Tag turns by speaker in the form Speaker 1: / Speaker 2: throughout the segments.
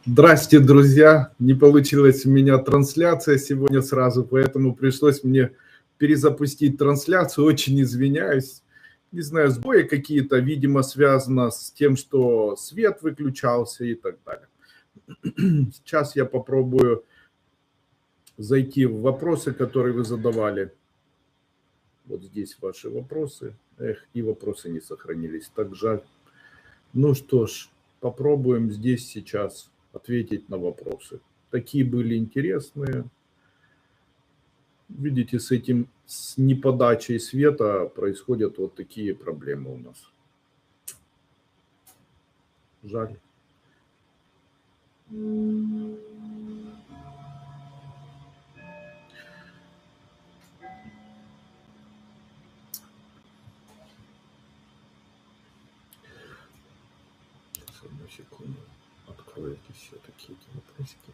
Speaker 1: Здрасте, друзья! Не получилась у меня трансляция сегодня сразу, поэтому пришлось мне перезапустить трансляцию. Очень извиняюсь. Не знаю, сбои какие-то, видимо, связано с тем, что свет выключался и так далее. Сейчас я попробую зайти в вопросы, которые вы задавали. Вот здесь ваши вопросы. Эх, и вопросы не сохранились. Так жаль. Ну что ж, попробуем здесь сейчас ответить на вопросы. Такие были интересные. Видите, с неподачей света происходят вот такие проблемы у нас. Жаль. Сейчас, одну секунду. Откройте все-таки эти вопросики.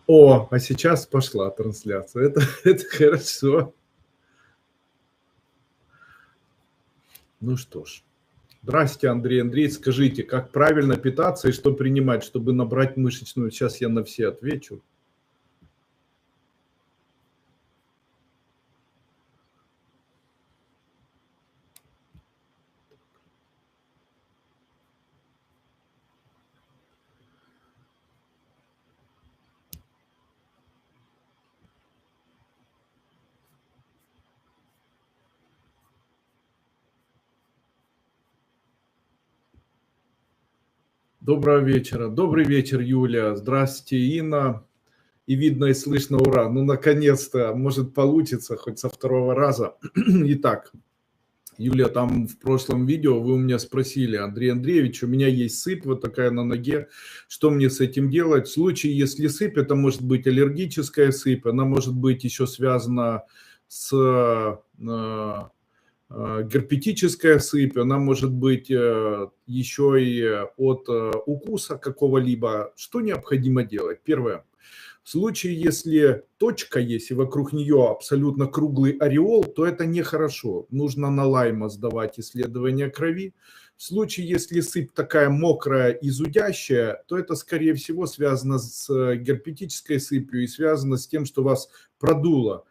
Speaker 1: О, а сейчас пошла трансляция. Это хорошо. Ну что ж. Здрасте, Андрей. Андрей, скажите, как правильно питаться и что принимать, чтобы набрать мышечную? Сейчас я на все отвечу. Доброго вечера. Добрый вечер, Юля. Здравствуйте, Инна. И видно, и слышно, ура. Ну, наконец-то, может, получится хоть со второго раза. Итак, Юля, там в прошлом видео вы у меня спросили: Андрей Андреевич, у меня есть сыпь вот такая на ноге, что мне с этим делать? В случае, если сыпь, это может быть аллергическая сыпь, она может быть еще связана с герпетическая сыпь, она может быть еще и от укуса какого-либо. Что необходимо делать? Первое. В случае, если точка есть и вокруг нее абсолютно круглый ореол, то это нехорошо. Нужно на Лайма сдавать исследование крови. В случае, если сыпь такая мокрая и зудящая, то это, скорее всего, связано с герпетической сыпью и связано с тем, что вас продуло.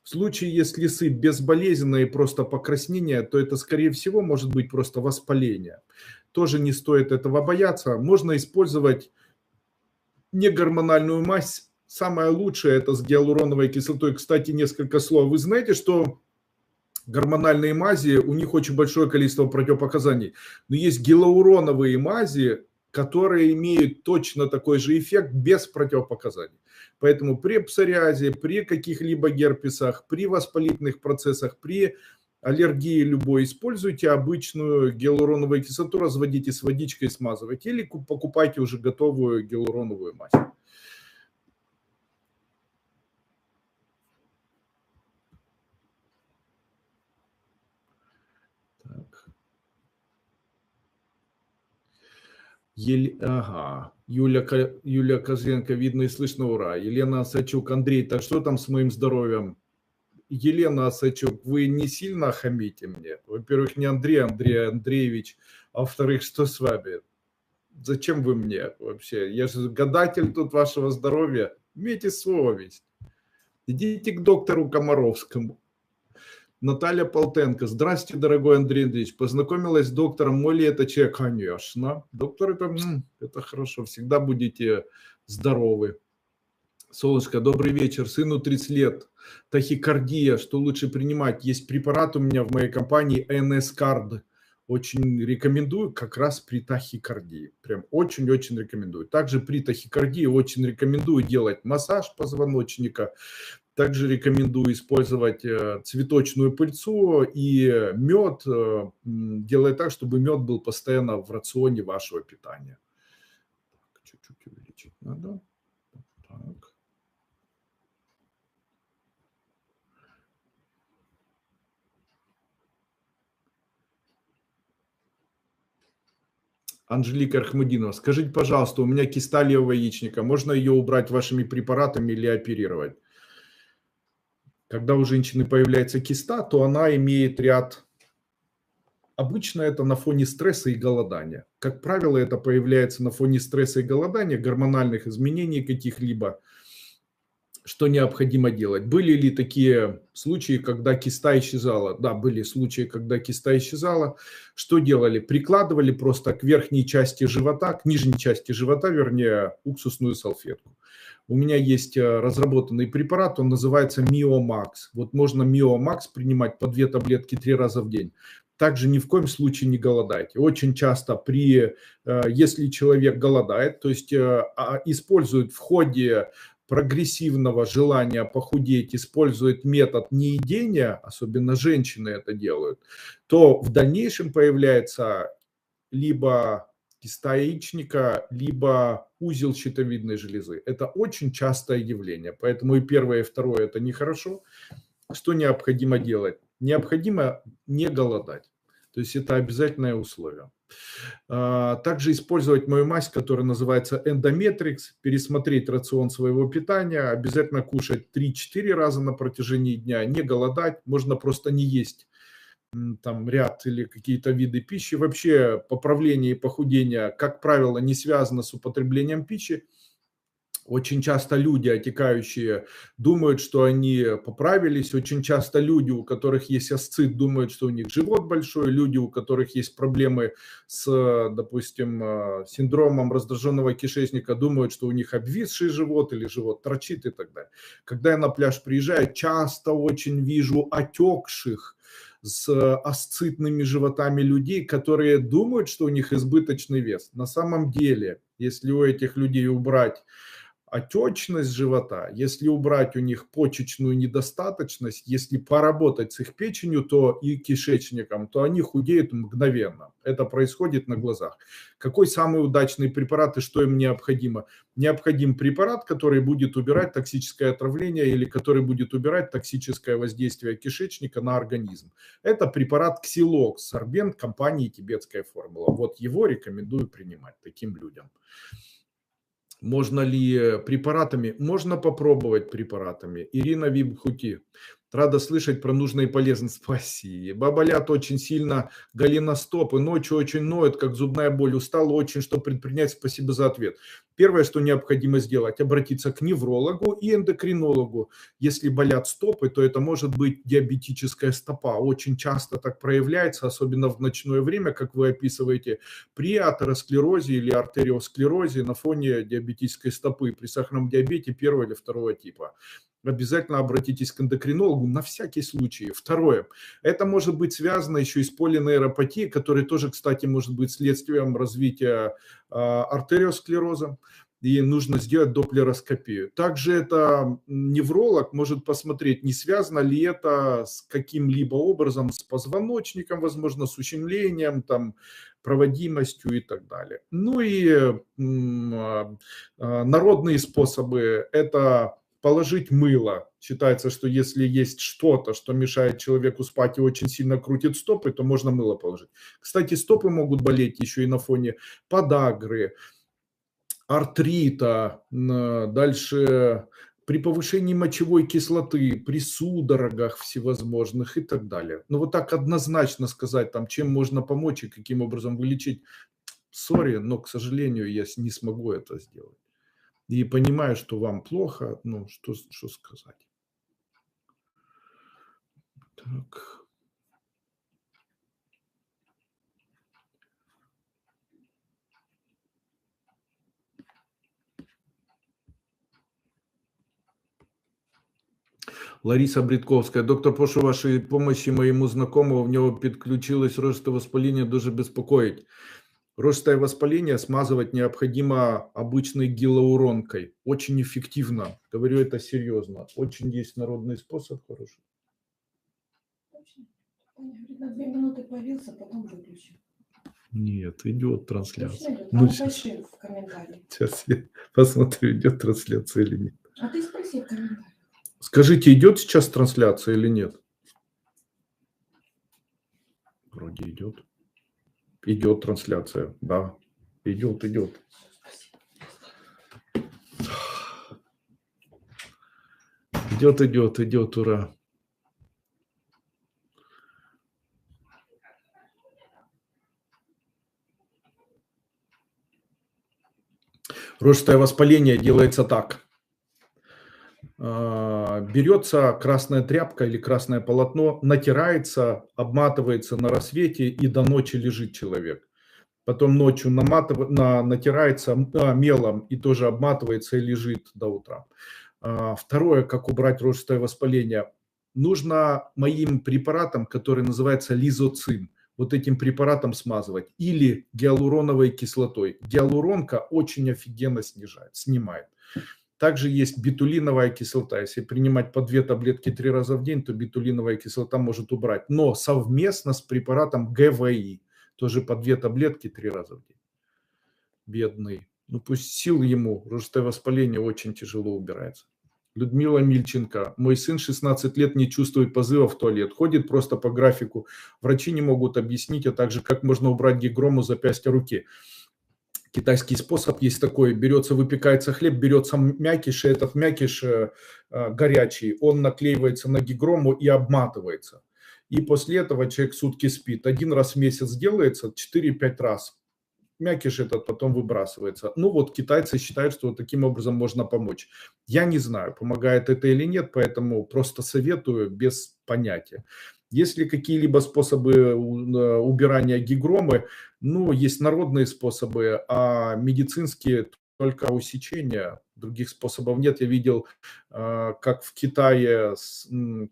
Speaker 1: В случае, если сыпь безболезненная и просто покраснение, то это, скорее всего, может быть просто воспаление. Тоже не стоит этого бояться. Можно использовать негормональную мазь. Самое лучшее это с гиалуроновой кислотой. Кстати, несколько слов. Вы знаете, что гормональные мази, у них очень большое количество противопоказаний. Но есть гиалуроновые мази, которые имеют точно такой же эффект без противопоказаний. Поэтому при псориазе, при каких-либо герпесах, при воспалительных процессах, при аллергии любой используйте обычную гиалуроновую кислоту, разводите с водичкой, смазывайте или покупайте уже готовую гиалуроновую мазь. Так. Ага. Юля Козленко, видно и слышно, ура. Елена Осачук, Андрей, так что там с моим здоровьем? Елена Осачук, вы не сильно хамите мне? Во-первых, не Андрей Андреевич, а во-вторых, что с вами? Зачем вы мне вообще? Я же гадатель тут вашего здоровья. Имейте совесть. Идите к доктору Комаровскому. Наталья Полтенко. Здравствуйте, дорогой Андрей Андреевич. Познакомилась с доктором. Мой ли это человек? Конечно. Доктор, это хорошо. Всегда будете здоровы. Солнышко, добрый вечер. Сыну 30 лет. Тахикардия. Что лучше принимать? Есть препарат у меня в моей компании NS Card. Очень рекомендую как раз при тахикардии. Прям очень-очень рекомендую. Также при тахикардии очень рекомендую делать массаж позвоночника. Также рекомендую использовать цветочную пыльцу и мед, делая так, чтобы мед был постоянно в рационе вашего питания. Чуть-чуть увеличить надо. Так. Анжелика Архмудинова. Скажите, пожалуйста, у меня киста левого яичника. Можно ее убрать вашими препаратами или оперировать? Когда у женщины появляется киста, то она имеет ряд... Обычно это на фоне стресса и голодания. Как правило, это появляется на фоне стресса и голодания, гормональных изменений каких-либо. Что необходимо делать? Были ли такие случаи, когда киста исчезала? Да, были случаи, когда киста исчезала. Что делали? Прикладывали просто к верхней части живота, к нижней части живота, вернее, уксусную салфетку. У меня есть разработанный препарат, он называется Miomax. Вот можно Miomax принимать по 2 таблетки 3 раза в день. Также ни в коем случае не голодайте. Очень часто если человек голодает, то есть использует в ходе прогрессивного желания похудеть, использует метод неедения, особенно женщины это делают, то в дальнейшем появляется либо киста яичника, либо узел щитовидной железы. Это очень частое явление, поэтому и первое, и второе это нехорошо. Что необходимо делать? Необходимо не голодать. То есть это обязательное условие. Также использовать мою мазь, которая называется Endometrix, пересмотреть рацион своего питания, обязательно кушать 3-4 раза на протяжении дня, не голодать, можно просто не есть там ряд или какие-то виды пищи. Вообще поправление и похудение, как правило, не связано с употреблением пищи. Очень часто люди, отекающие, думают, что они поправились. Очень часто люди, у которых есть асцит, думают, что у них живот большой. Люди, у которых есть проблемы с, допустим, синдромом раздраженного кишечника, думают, что у них обвисший живот или живот торчит и так далее. Когда я на пляж приезжаю, часто очень вижу отекших с асцитными животами людей, которые думают, что у них избыточный вес. На самом деле, если у этих людей убрать отечность живота, если убрать у них почечную недостаточность, если поработать с их печенью и кишечником, то они худеют мгновенно. Это происходит на глазах. Какой самый удачный препарат и что им необходимо? Необходим препарат, который будет убирать токсическое отравление или который будет убирать токсическое воздействие кишечника на организм. Это препарат Ксилокс, сорбент компании «Тибетская формула». Вот его рекомендую принимать таким людям. Можно ли препаратами? Можно попробовать препаратами. Ирина Вибхути. Рада слышать про нужное и полезное. Спасибо. Болят очень сильно голеностопы. Ночью очень ноют, как зубная боль. Устала очень, что предпринять. Спасибо за ответ. Первое, что необходимо сделать, обратиться к неврологу и эндокринологу. Если болят стопы, то это может быть диабетическая стопа. Очень часто так проявляется, особенно в ночное время, как вы описываете, при атеросклерозе или артериосклерозе на фоне диабетической стопы, при сахарном диабете 1 или 2 типа. Обязательно обратитесь к эндокринологу на всякий случай. Второе. Это может быть связано еще и с полинейропатией, которая тоже, кстати, может быть следствием развития артериосклероза. И нужно сделать доплероскопию. Также это невролог может посмотреть, не связано ли это с каким-либо образом с позвоночником, возможно, с ущемлением, там, проводимостью и так далее. Ну и народные способы – это положить мыло. Считается, что если есть что-то, что мешает человеку спать и очень сильно крутит стопы, то можно мыло положить. Кстати, стопы могут болеть еще и на фоне подагры, артрита, дальше при повышении мочевой кислоты, при судорогах всевозможных и так далее. Но вот так однозначно сказать, там, чем можно помочь и каким образом вылечить, сори, но, к сожалению, я не смогу это сделать. И понимаю, что вам плохо, ну, что сказать. Так. Лариса Бритковская. Доктор, прошу вашей помощи моему знакомому, в него подключилось рожистое воспаление, дуже беспокоить. Рожистое воспаление смазывать необходимо обычной гиалуронкой. Очень эффективно. Говорю это серьезно. Очень есть народный способ хороший.
Speaker 2: На 2 минуты появился, потом выключил.
Speaker 1: Нет, идет трансляция.
Speaker 2: Идет? Ну, напиши в комментарии.
Speaker 1: Сейчас я посмотрю, идет трансляция или нет.
Speaker 2: А ты спроси в комментариях.
Speaker 1: Скажите, идет сейчас трансляция или нет? Вроде идет. Идет трансляция, да. Идет, идет. Идет, идет, идет, ура. Рожстое воспаление делается так. Берется красная тряпка или красное полотно, натирается, обматывается на рассвете и до ночи лежит человек. Потом ночью натирается мелом и тоже обматывается и лежит до утра. Второе, как убрать рожстое воспаление. Нужно моим препаратом, который называется лизоцим, вот этим препаратом смазывать. Или гиалуроновой кислотой. Гиалуронка очень офигенно снимает. Также есть бетулиновая кислота. Если принимать по 2 таблетки 3 раза в день, то бетулиновая кислота может убрать. Но совместно с препаратом ГВИ. Тоже по 2 таблетки 3 раза в день. Бедный. Ну пусть сил ему. Рожстое воспаление очень тяжело убирается. Людмила Мильченко. Мой сын 16 лет не чувствует позыва в туалет. Ходит просто по графику. Врачи не могут объяснить, а также как можно убрать гигрому с запястья руки. Китайский способ есть такой. Берется, выпекается хлеб, берется мякиш, и этот мякиш горячий, он наклеивается на гигрому и обматывается. И после этого человек сутки спит. 1 раз в месяц делается, 4-5 раз. Мякиш этот потом выбрасывается. Ну вот китайцы считают, что вот таким образом можно помочь. Я не знаю, помогает это или нет, поэтому просто советую без понятия. Есть ли какие-либо способы убирания гигромы? Ну, есть народные способы, а медицинские только усечение. Других способов нет. Я видел, как в Китае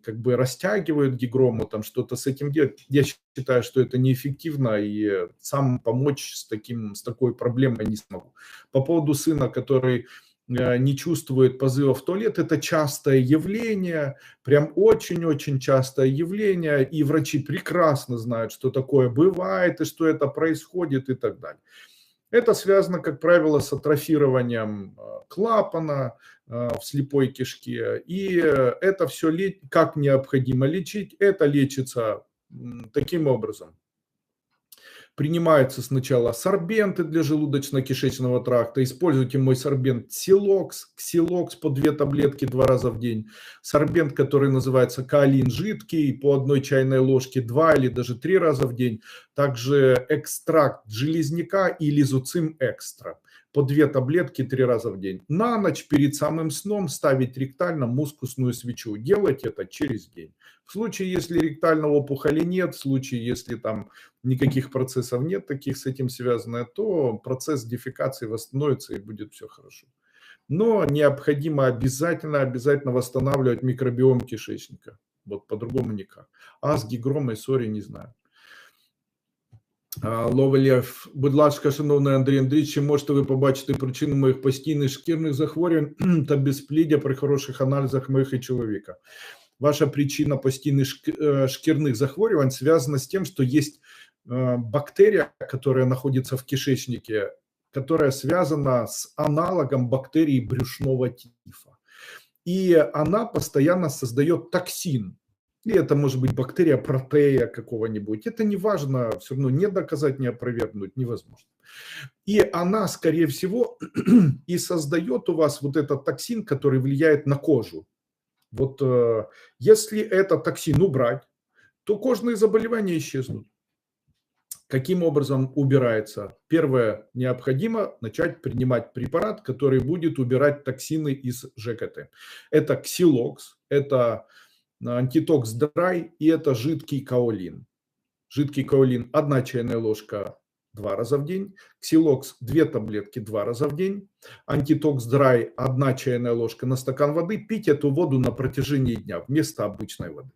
Speaker 1: как бы растягивают гигрому, там что-то с этим делать. Я считаю, что это неэффективно, и сам помочь с такой проблемой не смогу. По поводу сына, который не чувствует позыва в туалет, это частое явление, прям очень-очень частое явление, и врачи прекрасно знают, что такое бывает, и что это происходит, и так далее. Это связано, как правило, с атрофированием клапана в слепой кишке, и это все как необходимо лечить, это лечится таким образом. Принимаются сначала сорбенты для желудочно-кишечного тракта. Используйте мой сорбент Ксилокс по 2 таблетки 2 раза в день. Сорбент, который называется каолин жидкий, по 1 чайной ложке 2 или даже 3 раза в день. Также экстракт железняка и лизоцим экстра по 2 таблетки 3 раза в день. На ночь перед самым сном ставить ректально мускусную свечу. Делать это через день. В случае, если ректальной опухоли нет, в случае, если там никаких процессов нет таких с этим связанных, то процесс дефекации восстановится и будет все хорошо. Но необходимо обязательно восстанавливать микробиом кишечника. Вот по-другому никак. А с гигромой, сори, не знаю. Ловелєв, будь ласка, шановний Андрій Андрійович, чи можете ви побачити причину моїх постійних шкірних захворювань та безпліддя при хороших аналізах моїх і чоловіка? Ваша причина постійных шкірных захворюваний связана с тем, что есть бактерия, которая находится в кишечнике, которая связана с аналогом бактерии брюшного тифа. И она постоянно создает токсин. И это может быть бактерия протея какого-нибудь. Это не важно, все равно не доказать, не опровергнуть невозможно. И она, скорее всего, и создает у вас вот этот токсин, который влияет на кожу. Вот если этот токсин убрать, то кожные заболевания исчезнут. Каким образом убирается? Первое, необходимо начать принимать препарат, который будет убирать токсины из ЖКТ. Это Ксилокс, это антитокс драй и это жидкий каолин. Жидкий каолин 1 чайная ложка 2 раза в день, Ксилокс 2 таблетки 2 раза в день, антитокс драй 1 чайная ложка на стакан воды, пить эту воду на протяжении дня вместо обычной воды.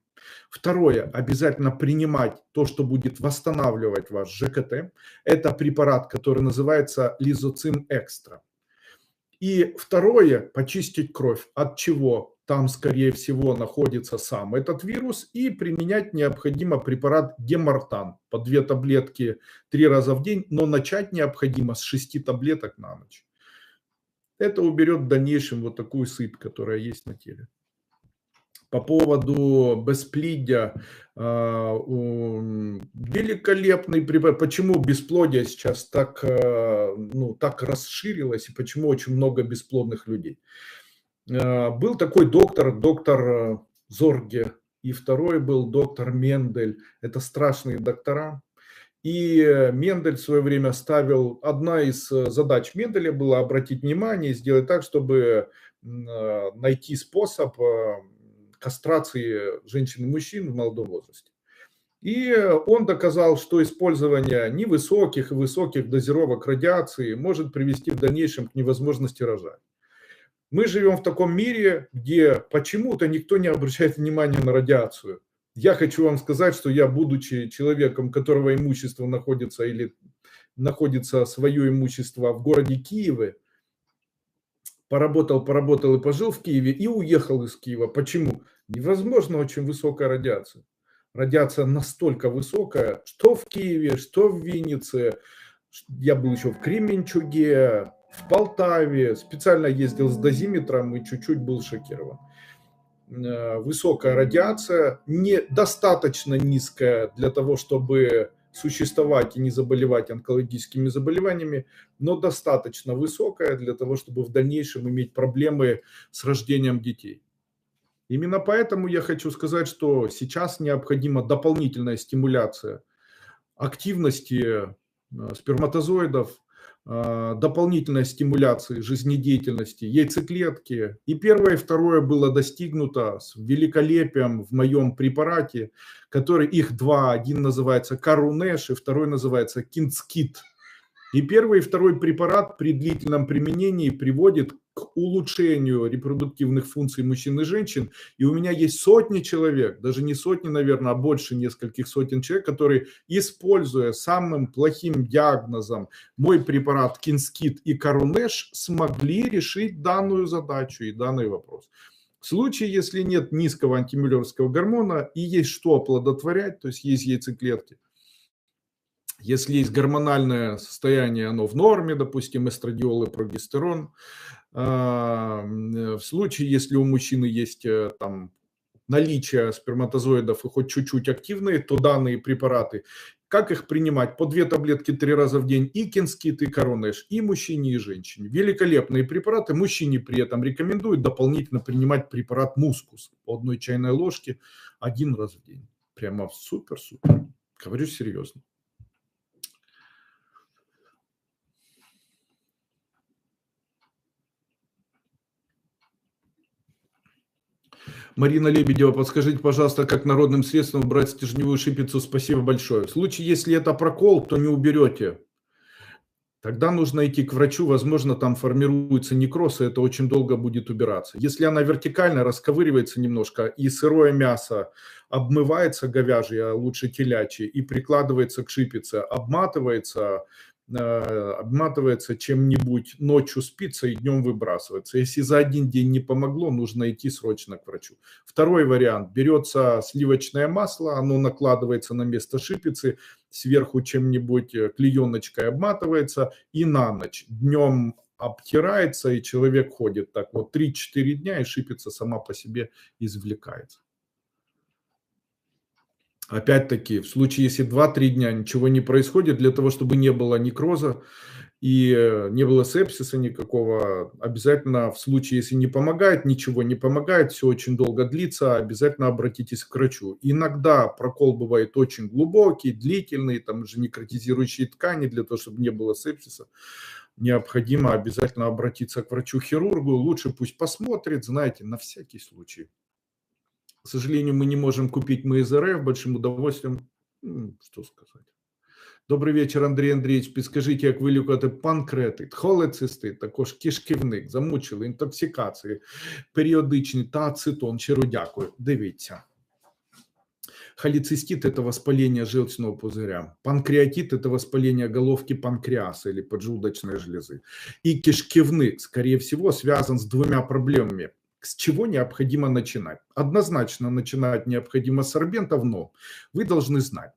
Speaker 1: Второе, обязательно принимать то, что будет восстанавливать ваш ЖКТ. Это препарат, который называется лизоцим экстра. И второе, почистить кровь. От чего? Там, скорее всего, находится сам этот вирус. И применять необходимо препарат Гемартан по 2 таблетки 3 раза в день. Но начать необходимо с 6 таблеток на ночь. Это уберет в дальнейшем вот такую сыпь, которая есть на теле. по поводу бесплодия. Великолепный препарат. Почему бесплодие сейчас так, так расширилось и почему очень много бесплодных людей? Был такой доктор Зорге, и второй был доктор Мендель. Это страшные доктора. И Мендель в свое время ставил, одна из задач Менделя была обратить внимание и сделать так, чтобы найти способ кастрации женщин и мужчин в молодом возрасте. И он доказал, что использование невысоких и высоких дозировок радиации может привести в дальнейшем к невозможности рожать. Мы живем в таком мире, где почему-то никто не обращает внимания на радиацию. Я хочу вам сказать, что я, будучи человеком, у которого имущество находится или находится свое имущество в городе Киеве, поработал и пожил в Киеве и уехал из Киева. Почему? Невозможно очень высокая радиация. Радиация настолько высокая, что в Киеве, что в Виннице. Я был еще в Кременчуге, в Полтаве. Специально ездил с дозиметром и чуть-чуть был шокирован. Высокая радиация, недостаточно низкая для того, чтобы существовать и не заболевать онкологическими заболеваниями, но достаточно высокая для того, чтобы в дальнейшем иметь проблемы с рождением детей. Именно поэтому я хочу сказать, что сейчас необходима дополнительная стимуляция активности сперматозоидов, дополнительной стимуляции жизнедеятельности яйцеклетки. И первое и второе было достигнуто с великолепием в моем препарате, который их два. Один называется Карунеш, и второй называется Кинскит. И первый и второй препарат при длительном применении приводит к улучшению репродуктивных функций мужчин и женщин. И у меня есть сотни человек, даже не сотни, наверное, а больше нескольких сотен человек, которые, используя самым плохим диагнозом мой препарат Кинскит и Карунеш, смогли решить данную задачу и данный вопрос. В случае, если нет низкого антимюллеровского гормона и есть что оплодотворять, то есть яйцеклетки, если есть гормональное состояние, оно в норме, допустим, эстрадиол и прогестерон. В случае, если у мужчины есть там наличие сперматозоидов и хоть чуть-чуть активные, то данные препараты, как их принимать? По 2 таблетки 3 раза в день, и Кинскит, и Карунеш, и мужчине, и женщине. Великолепные препараты. Мужчине при этом рекомендуют дополнительно принимать препарат Мускус по 1 чайной ложке 1 раз в день. Прямо супер-супер. Говорю серьезно. Марина Лебедева, подскажите, пожалуйста, как народным средством убрать стержневую шипицу? Спасибо большое. В случае, если это прокол, то не уберете. Тогда нужно идти к врачу, возможно, там формируется некроз, и это очень долго будет убираться. Если она вертикально расковыривается немножко, и сырое мясо обмывается, говяжье, а лучше телячье, и прикладывается к шипице, обматывается чем-нибудь, ночью спится и днем выбрасывается. Если за 1 день не помогло, нужно идти срочно к врачу. Второй вариант. Берется сливочное масло, оно накладывается на место шипицы, сверху чем-нибудь клееночкой обматывается и на ночь. Днем обтирается, и человек ходит так вот 3-4 дня, и шипица сама по себе извлекается. Опять-таки, в случае, если 2-3 дня ничего не происходит, для того, чтобы не было некроза и не было сепсиса никакого, обязательно в случае, если не помогает, ничего не помогает, все очень долго длится, обязательно обратитесь к врачу. Иногда прокол бывает очень глубокий, длительный, там же некротизирующие ткани, для того, чтобы не было сепсиса. Необходимо обязательно обратиться к врачу-хирургу, лучше пусть посмотрит, знаете, на всякий случай. К сожалению, мы не можем купить МСРФ, большим удовольствием, что сказать. Добрий вечір, Андрій Андрійович. Підскажіть, як вилікувати панкреатит, холецистит, також кишківник, замучили, інтоксикації, періодичні та ацетон. Щиро дякую. Дивіться. Холецистит – это воспаление желчного пузыря. Панкреатит – это воспаление головки панкреаса или поджелудочной железы. И кишкивник, скорее всего, связан с 2 проблемами. С чего необходимо начинать? Однозначно начинать необходимо с сорбентов, но вы должны знать,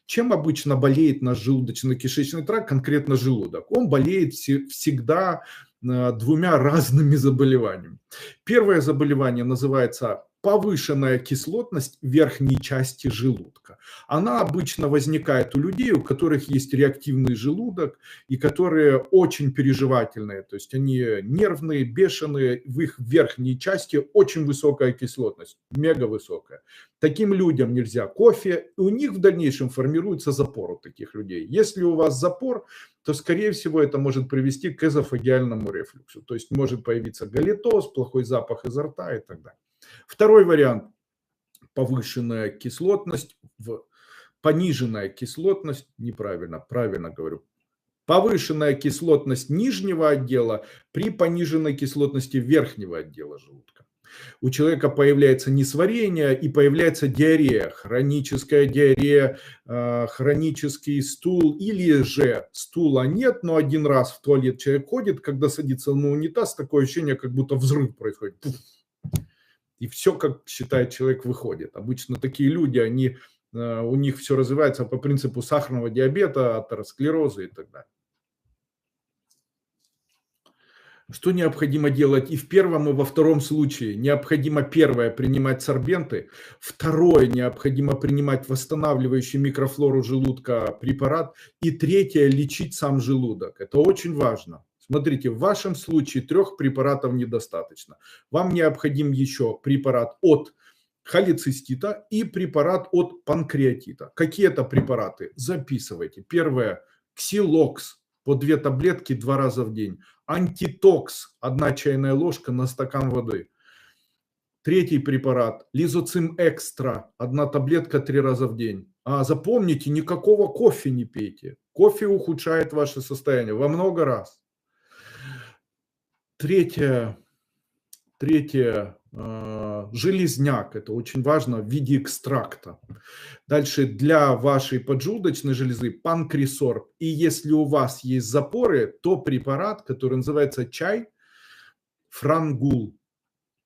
Speaker 1: чем обычно болеет наш желудочно-кишечный тракт, конкретно желудок. Он болеет всегда 2 разными заболеваниями. Первое заболевание называется повышенная кислотность верхней части желудка. Она обычно возникает у людей, у которых есть реактивный желудок и которые очень переживательные, то есть они нервные, бешеные, в их верхней части очень высокая кислотность, мега высокая. Таким людям нельзя кофе, у них в дальнейшем формируется запор у таких людей. Если у вас запор, то, скорее всего, это может привести к эзофагиальному рефлюксу, то есть может появиться галитоз, плохой запах изо рта и так далее. Второй вариант – повышенная кислотность, пониженная кислотность, неправильно, правильно говорю, повышенная кислотность нижнего отдела при пониженной кислотности верхнего отдела желудка. У человека появляется несварение и появляется диарея, хроническая диарея, хронический стул, или же стула нет, но один раз в туалет человек ходит, когда садится на унитаз, такое ощущение, как будто взрыв происходит. Пуф. И все, как считает человек, выходит. Обычно такие люди, у них все развивается по принципу сахарного диабета, атеросклероза и так далее. Что необходимо делать и в первом, и во втором случае? Необходимо, первое, принимать сорбенты. Второе, необходимо принимать восстанавливающий микрофлору желудка препарат. И третье, лечить сам желудок. Это очень важно. Смотрите, в вашем случае 3 препаратов недостаточно. Вам необходим еще препарат от холецистита и препарат от панкреатита. Какие это препараты? Записывайте. Первое, ксилокс по 2 таблетки 2 раза в день. Антитокс 1 чайная ложка на стакан воды. Третий препарат, лизоцим экстра, 1 таблетка 3 раза в день. Запомните, никакого кофе не пейте. Кофе ухудшает ваше состояние во много раз. Третье, железняк, это очень важно, в виде экстракта. Дальше для вашей поджелудочной железы панкрисорб. И если у вас есть запоры, то препарат, который называется чай франгул.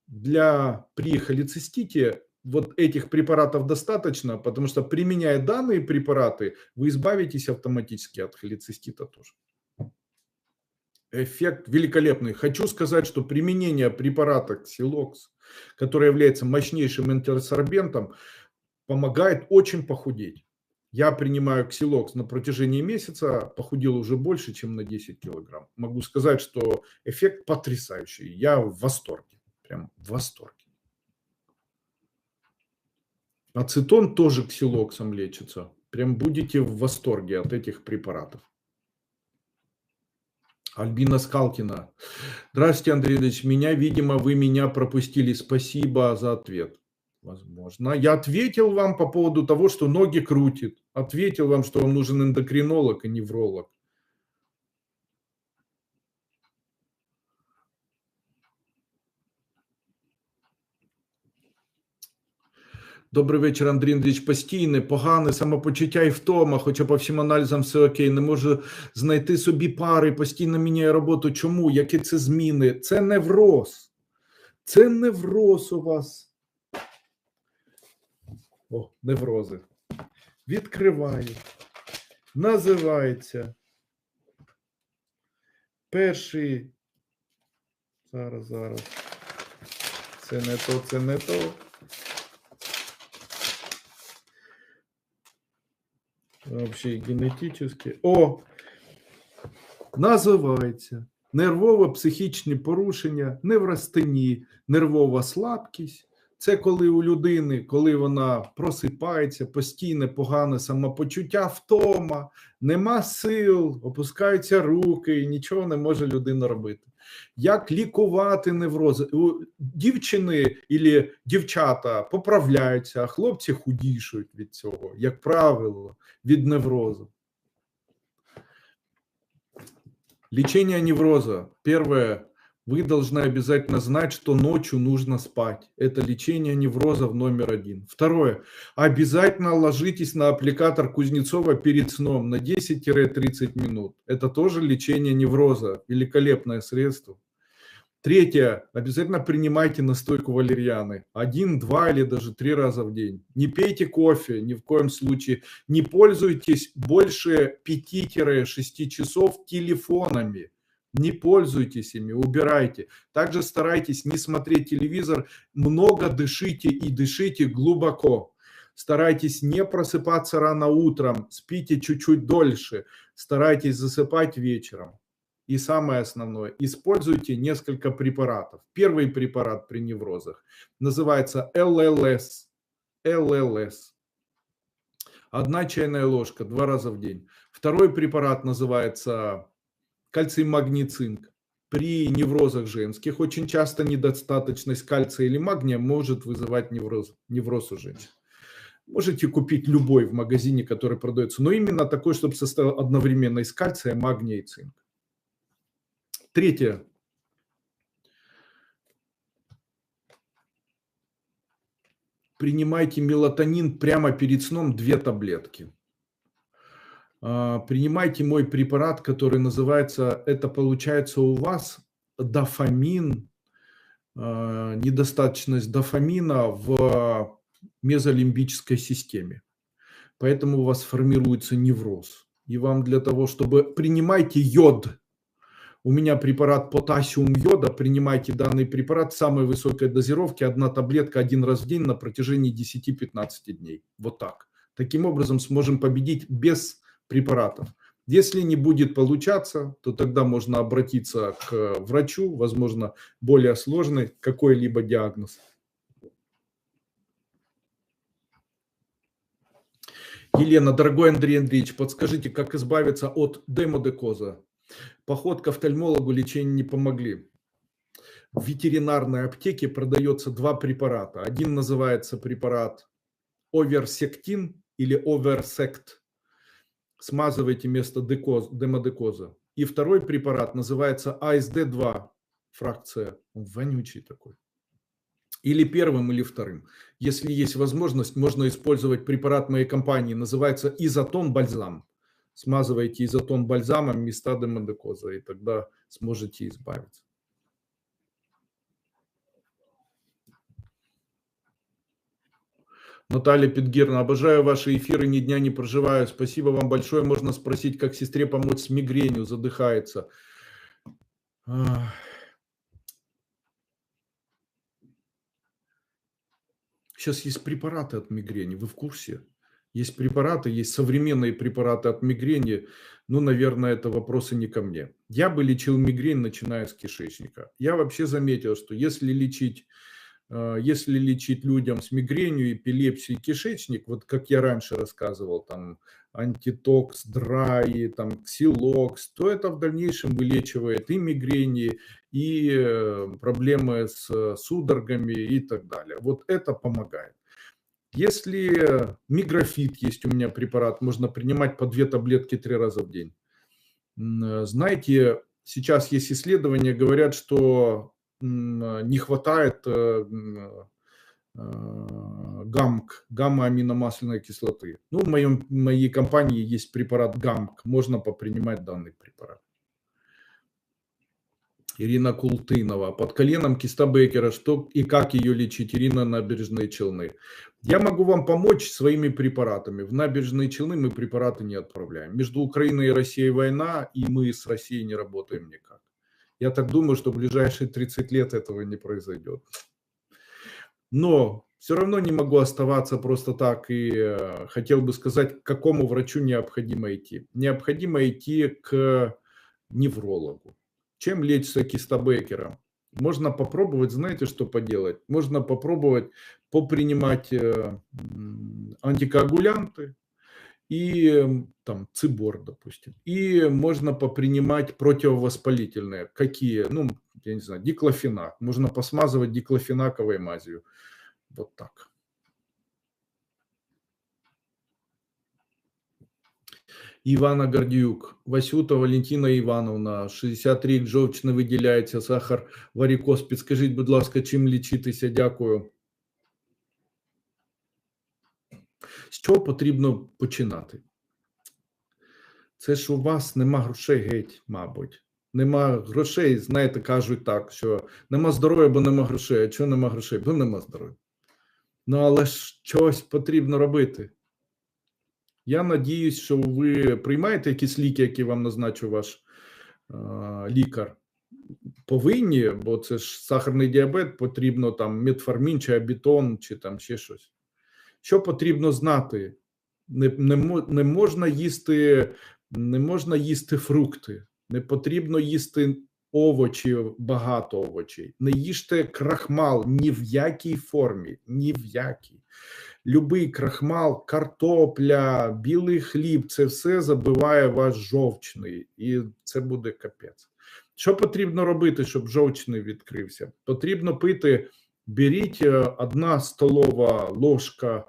Speaker 1: При холецистите вот этих препаратов достаточно, потому что, применяя данные препараты, вы избавитесь автоматически от холецистита тоже. Эффект великолепный. Хочу сказать, что применение препарата ксилокс, который является мощнейшим антисорбентом, помогает очень похудеть. Я принимаю ксилокс на протяжении месяца, похудел уже больше, чем на 10 килограмм. Могу сказать, что эффект потрясающий. Я в восторге. Прям в восторге. Ацетон тоже ксилоксом лечится. Прям будете в восторге от этих препаратов. Альбина Скалкина. Здравствуйте, Андрей Ильич. Вы меня пропустили. Спасибо за ответ. Возможно. Я ответил вам по поводу того, что ноги крутит. Ответил вам, что вам нужен эндокринолог и невролог. Добрий вечір, Андрій Андрійович. Постійне, погане самопочуття і втома, хоча по всім аналізам все окей. Не можу знайти собі пари, постійно міняю роботу. Чому? Які це зміни? Це невроз. Це невроз у вас. О, неврози. Відкриваю. Називається. Перший. Зараз. Це не то. Вообще генетически. Називається нервово-психічні порушення, неврастенії, нервова слабкість. Це коли у людини, коли вона просипається, постійне погане самопочуття, втома, нема сил, опускаються руки і нічого не може людина робити. Як лікувати неврози? Дівчини або дівчата поправляються, а хлопці худішують від цього, як правило, від неврозу. Лечение невроза. Первое. Вы должны обязательно знать, что ночью нужно спать. Это лечение неврозов номер 1. Второе. Обязательно ложитесь на аппликатор Кузнецова перед сном на 10-30 минут. Это тоже лечение невроза. Великолепное средство. Третье. Обязательно принимайте настойку валерьяны. 1, 2 или даже 3 раза в день. Не пейте кофе ни в коем случае. Не пользуйтесь больше 5-6 часов телефонами. Не пользуйтесь ими, убирайте. Также старайтесь не смотреть телевизор, много дышите и дышите глубоко. Старайтесь не просыпаться рано утром, спите чуть-чуть дольше, старайтесь засыпать вечером. И самое основное, используйте несколько препаратов. Первый препарат при неврозах называется ЛЛС. ЛЛС. 1 чайная ложка 2 раза в день. Второй препарат называется кальций, магний, цинк. При неврозах женских очень часто недостаточность кальция или магния может вызывать невроз у женщин. Можете купить любой в магазине, который продается, но именно такой, чтобы состоял одновременно из кальция, магния и цинка. Третье. Принимайте мелатонин прямо перед сном 2 таблетки. Принимайте мой препарат, который называется, это получается у вас дофамин, недостаточность дофамина в мезолимбической системе. Поэтому у вас формируется невроз. И вам для того, чтобы принимайте йод. У меня препарат потасиум йода, принимайте данный препарат в самой высокой дозировке, 1 таблетка 1 раз в день на протяжении 10-15 дней. Вот так. Таким образом сможем победить без препаратов. Если не будет получаться, то тогда можно обратиться к врачу, возможно, более сложный какой-либо диагноз. Елена, дорогой Андрей Андреевич, подскажите, как избавиться от демодекоза? Поход к офтальмологу, лечение не помогли. В ветеринарной аптеке продается 2 препарата. Один называется препарат Оверсектин или Оверсект. Смазывайте вместо демодекоза. И второй препарат называется АСД-2 фракция. Он вонючий такой. Или первым, или вторым. Если есть возможность, можно использовать препарат моей компании. Называется изотон бальзам. Смазывайте изотон бальзамом места демодекоза, и тогда сможете избавиться. Наталья Петгерна, обожаю ваши эфиры, ни дня не проживаю. Спасибо вам большое. Можно спросить, как сестре помочь с мигренью, задыхается. Сейчас есть препараты от мигрени, вы в курсе? Есть препараты, есть современные препараты от мигрени. Ну, наверное, это вопросы не ко мне. Я бы лечил мигрень, начиная с кишечника. Я вообще заметил, что если лечить людям с мигренью, эпилепсией кишечник, вот как я раньше рассказывал, там антитокс, драй, там ксилокс, то это в дальнейшем вылечивает и мигрени, и проблемы с судорогами и так далее. Вот это помогает. Если миграфит есть у меня препарат, можно принимать по 2 таблетки 3 раза в день. Знаете, сейчас есть исследования, говорят, что не хватает гамма-аминомасляной кислоты. Ну, в моей компании есть препарат ГАМК, можно попринимать данный препарат. Ирина Култынова. Под коленом киста Беккера. Что и как ее лечить? Ирина, Набережные Челны. Я могу вам помочь своими препаратами. В Набережные Челны мы препараты не отправляем. Между Украиной и Россией война, и мы с Россией не работаем никак. Я так думаю, что в ближайшие 30 лет этого не произойдет. Но все равно не могу оставаться просто так. И хотел бы сказать, к какому врачу необходимо идти. Необходимо идти к неврологу. Чем лечится киста Беккера? Можно попробовать, знаете, что поделать? Можно попробовать попринимать антикоагулянты и там цибор, допустим. И можно попринимать противовоспалительные. Какие? Ну, я не знаю, диклофенак. Можно посмазывать диклофенаковой мазью. Вот так. Івана Гордіюк. Васюта Валентина Івановна, 60 рік, жовч не виділяється, сахар, варикоз. Підскажіть, будь ласка, чим лічитися? Дякую. З чого потрібно починати? Це ж у вас нема грошей геть, мабуть. Нема грошей, знаєте, кажуть так, що нема здоров'я, бо нема грошей. А чого нема грошей? Бо нема здоров'я. Ну, але ж щось потрібно робити. Я надіюсь, що ви приймаєте якісь ліки, які вам назначив ваш лікар. Повинні, бо це ж сахарний діабет, потрібно там метформін чи абітон, чи там ще щось. Що потрібно знати? Не можна їсти фрукти, не потрібно їсти овочі, багато овочей. Не їжте крахмал ні в якій формі, ні в якій. Любий крахмал, картопля, білий хліб – це все забиває ваш жовчний, і це буде капець. Що потрібно робити, щоб жовчний відкрився? Потрібно пити, беріть 1 столова ложка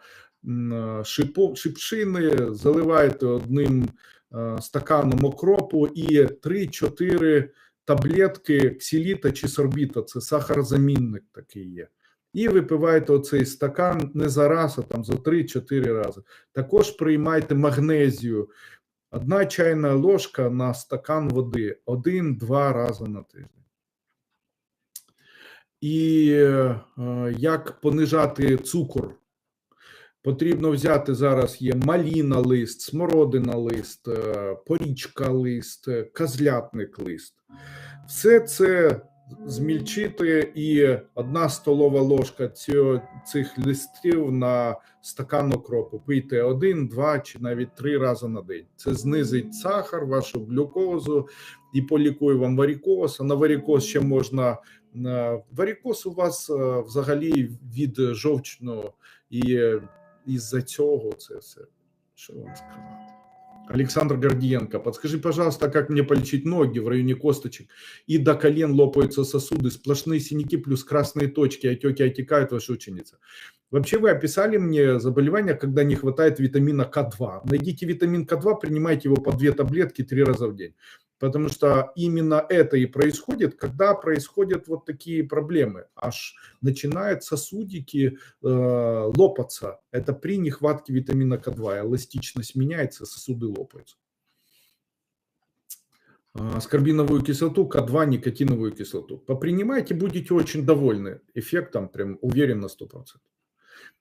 Speaker 1: шипшини, заливаєте 1 стаканом окропу і 3-4 таблетки ксиліта чи сорбіта, це сахарозамінник такий є. І випиваєте оцей стакан не за раз, а там за 3-4 рази. Також приймайте магнезію. 1 чайна ложка на стакан води 1-2 рази на тиждень. І як понижати цукор? Потрібно взяти, зараз є маліна лист, смородина лист, порічка лист, козлятник лист. Все це змільчити і 1 столова ложка цих листів на стакан окропу. Пийте 1, 2 чи навіть 3 рази на день. Це знизить сахар, вашу глюкозу і полікує вам варикоз. А на варикоз ще можна... Варикоз у вас взагалі від жовчного, і із-за цього це все. Що вам сказати? Александр Гордиенко, подскажи, пожалуйста, как мне полечить ноги в районе косточек и до колен лопаются сосуды, сплошные синяки плюс красные точки, отеки отекают, ваша ученица. Вообще вы описали мне заболевание, когда не хватает витамина К2. Найдите витамин К2, принимайте его по 2 таблетки 3 раза в день. Потому что именно это и происходит, когда происходят вот такие проблемы. Аж начинают сосудики лопаться. Это при нехватке витамина К2. Эластичность меняется, сосуды лопаются. Аскорбиновую кислоту, К2, никотиновую кислоту. Попринимайте, будете очень довольны. Эффектом прям уверен на 100%.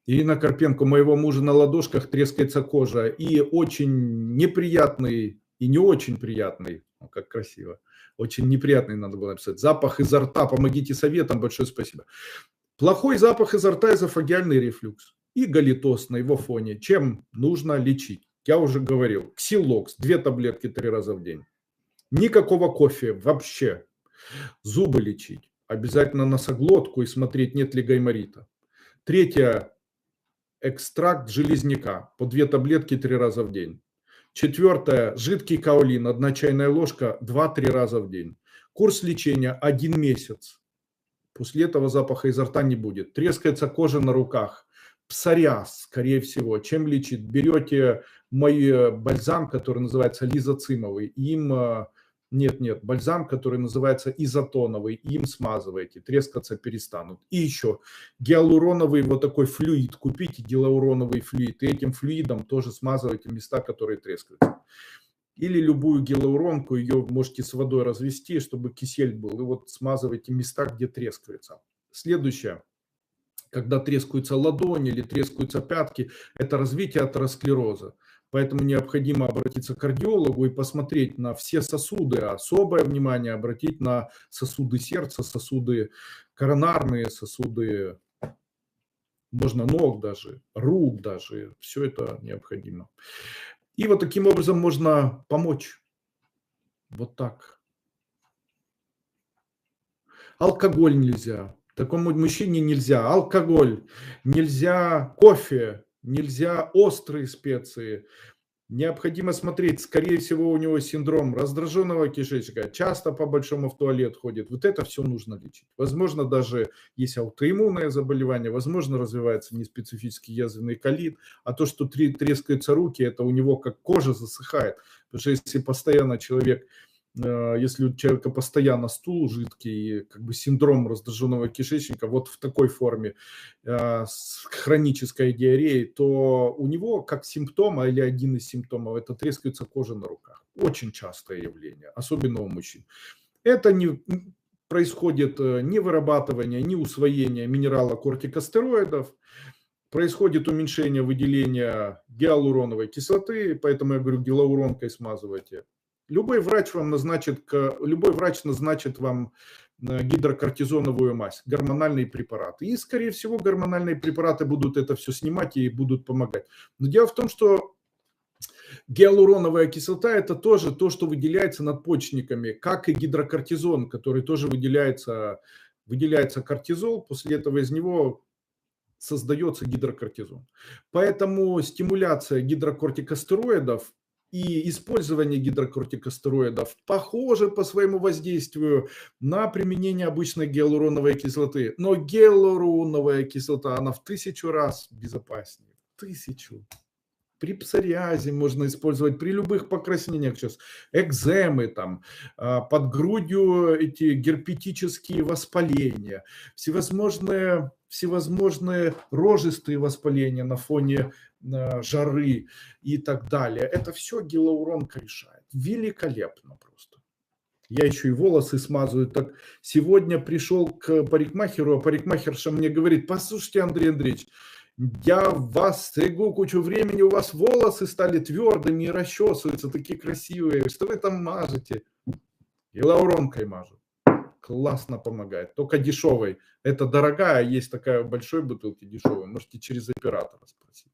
Speaker 1: Ирина Карпенко, моего мужа на ладошках трескается кожа. И очень неприятный, и не очень приятный, как красиво, очень неприятный надо было написать, запах изо рта, помогите советом, большое спасибо. Плохой запах изо рта, эзофагиальный рефлюкс и галитоз на его фоне. Чем нужно лечить? Я уже говорил, ксилокс, 2 таблетки 3 раза в день. Никакого кофе вообще. Зубы лечить, обязательно носоглотку и смотреть, нет ли гайморита. 3. Экстракт железняка, по 2 таблетки 3 раза в день. 4. Жидкий каолин, 1 чайная ложка 2-3 раза в день. Курс лечения 1 месяц. После этого запаха изо рта не будет. Трескается кожа на руках. Псориаз, скорее всего. Чем лечить? Берете мой бальзам, который называется лизоцимовый. Им... Нет, бальзам, который называется изотоновый, им смазываете, трескаться перестанут. И еще гиалуроновый вот такой флюид, купите гиалуроновый флюид, и этим флюидом тоже смазывайте места, которые трескаются. Или любую гиалуронку, ее можете с водой развести, чтобы кисель был, и вот смазывайте места, где трескаются. Следующее, когда трескаются ладони или трескаются пятки, это развитие атеросклероза. Поэтому необходимо обратиться к кардиологу и посмотреть на все сосуды. Особое внимание обратить на сосуды сердца, сосуды коронарные, сосуды, можно ног даже, рук даже. Все это необходимо. И вот таким образом можно помочь. Вот так. Алкоголь нельзя. Такому мужчине нельзя. Алкоголь нельзя, кофе. Нельзя острые специи. Необходимо смотреть, скорее всего, у него синдром раздраженного кишечника, часто по большому в туалет ходит. Вот это все нужно лечить. Возможно, даже есть аутоиммунное заболевание, возможно, развивается неспецифический язвенный колит, а то, что трескаются руки, это у него как кожа засыхает. Потому что если постоянно человек... Если у человека постоянно стул жидкий, как бы синдром раздраженного кишечника, вот в такой форме с хронической диареей, то у него как симптом, или один из симптомов, это трескается кожа на руках. Очень частое явление, особенно у мужчин. Это не происходит ни вырабатывание, ни усвоение минерала кортикостероидов, происходит уменьшение выделения гиалуроновой кислоты, поэтому я говорю, гиалуронкой смазывайте. Любой врач назначит вам гидрокортизоновую мазь, гормональные препараты. И, скорее всего, гормональные препараты будут это все снимать и будут помогать. Но дело в том, что гиалуроновая кислота – это тоже то, что выделяется надпочечниками, как и гидрокортизон, который тоже выделяется кортизол, после этого из него создается гидрокортизон. Поэтому стимуляция гидрокортикостероидов и использование гидрокортикостероидов похоже по своему воздействию на применение обычной гиалуроновой кислоты. Но гиалуроновая кислота, она в 1000 раз безопаснее. 1000. При псориазе можно использовать, при любых покраснениях сейчас, экземы, там, под грудью эти герпетические воспаления, всевозможные рожистые воспаления на фоне жары и так далее. Это все гиалуронка решает. Великолепно просто. Я еще и волосы смазываю. Так сегодня пришел к парикмахеру, а парикмахерша мне говорит: послушайте, Андрей Андреевич, я вас стригу кучу времени, у вас волосы стали твердыми и расчесываются, такие красивые. Что вы там мажете? Гиалуронкой мажу. Классно помогает. Только дешевой. Это дорогая, есть такая в большой бутылке дешевая. Можете через оператора спросить.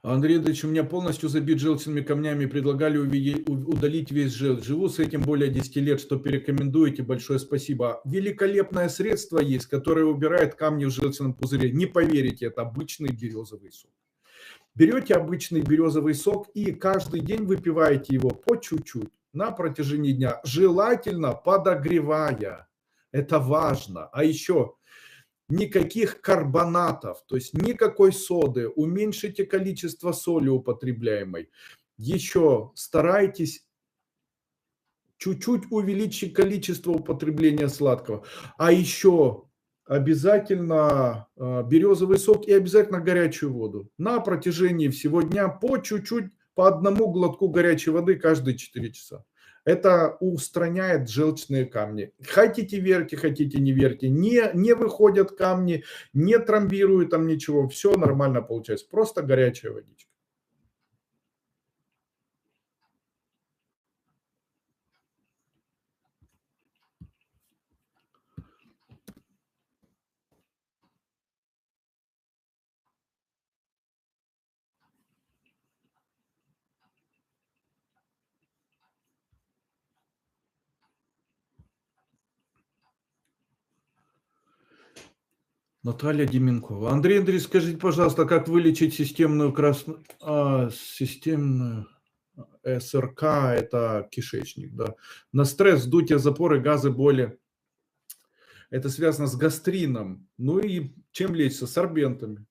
Speaker 1: Андрей Андреевич, у меня полностью забит желчными камнями. Предлагали удалить весь желчь. Живу с этим более 10 лет. Что порекомендуете? Большое спасибо. Великолепное средство есть, которое убирает камни в желчном пузыре. Не поверите, это обычный березовый сок. Берете обычный березовый сок и каждый день выпиваете его по чуть-чуть на протяжении дня. Желательно подогревая. Это важно. А еще никаких карбонатов, то есть никакой соды, уменьшите количество соли употребляемой. Еще старайтесь чуть-чуть увеличить количество употребления сладкого. А еще обязательно березовый сок и обязательно горячую воду. На протяжении всего дня по чуть-чуть, по одному глотку горячей воды каждые 4 часа. Это устраняет желчные камни. Хотите верьте, хотите не верьте. Не выходят камни, не тромбируют там ничего. Все нормально получается. Просто горячая водичка. Наталья Деменкова. Андрей Андреевич, скажите, пожалуйста, как вылечить системную системную СРК, это кишечник, да. На стресс, вздутие, запоры, газы, боли. Это связано с гастрином. Ну и чем лечится? Сорбентами.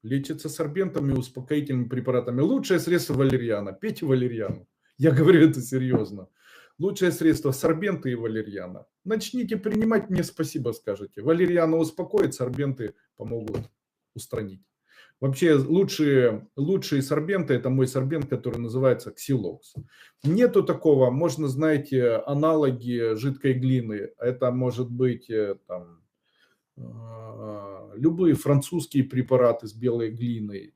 Speaker 1: Лечится сорбентами, успокоительными препаратами. Лучшее средство валерьяна. Пейте валерьяну. Я говорю это серьезно. Лучшее средство сорбенты и валерьяна. Начните принимать, мне спасибо скажете. Валерьяна успокоит, сорбенты помогут устранить. Вообще лучшие сорбенты, это мой сорбент, который называется Ксилокс. Нету такого, можно, знаете, аналоги жидкой глины. Это может быть там, любые французские препараты с белой глиной.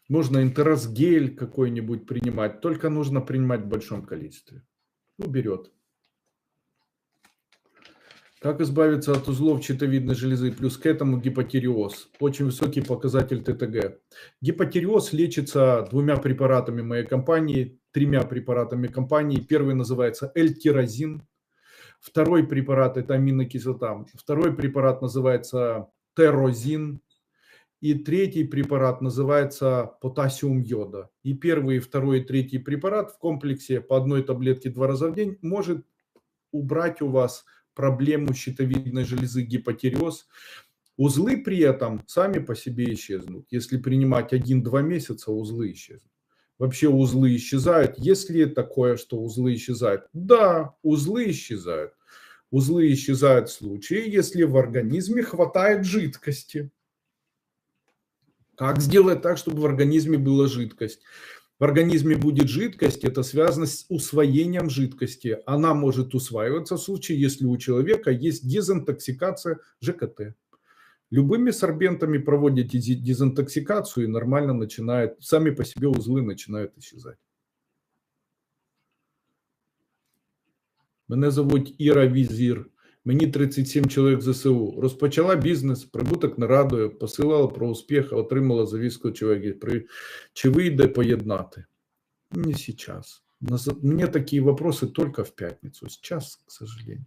Speaker 1: Можно интеросгель какой-нибудь принимать, только нужно принимать в большом количестве. Уберет. Как избавиться от узлов щитовидной железы? Плюс к этому гипотиреоз. Очень высокий показатель ТТГ. Гипотиреоз лечится 2 препаратами моей компании, 3 препаратами компании. Первый называется L-тирозин. Второй препарат – это аминокислота. Второй препарат называется терозин. И третий препарат называется потассиум йода. И первый, второй, третий препарат в комплексе по 1 таблетке 2 раза в день может убрать у вас проблему щитовидной железы, гипотиреоз. Узлы при этом сами по себе исчезнут. Если принимать 1-2 месяца, узлы исчезнут. Вообще узлы исчезают. Есть ли такое, что узлы исчезают? Да, узлы исчезают. Узлы исчезают в случае, если в организме хватает жидкости. Как сделать так, чтобы в организме была жидкость? в организме будет жидкость, это связано с усвоением жидкости. Она может усваиваться в случае, если у человека есть дезинтоксикация ЖКТ. Любыми сорбентами проводите дезинтоксикацию, и нормально начинает, сами по себе узлы начинают исчезать. Мене звуть Іра Візір. Мені 37 чоловік ЗСУ. Розпочала бізнес, прибуток не радує, посилала про успіх, отримала завістку чоловіка. Чи вийде поєднати? Не сейчас. Мне такие вопросы только в пятницу. Сейчас, к сожалению.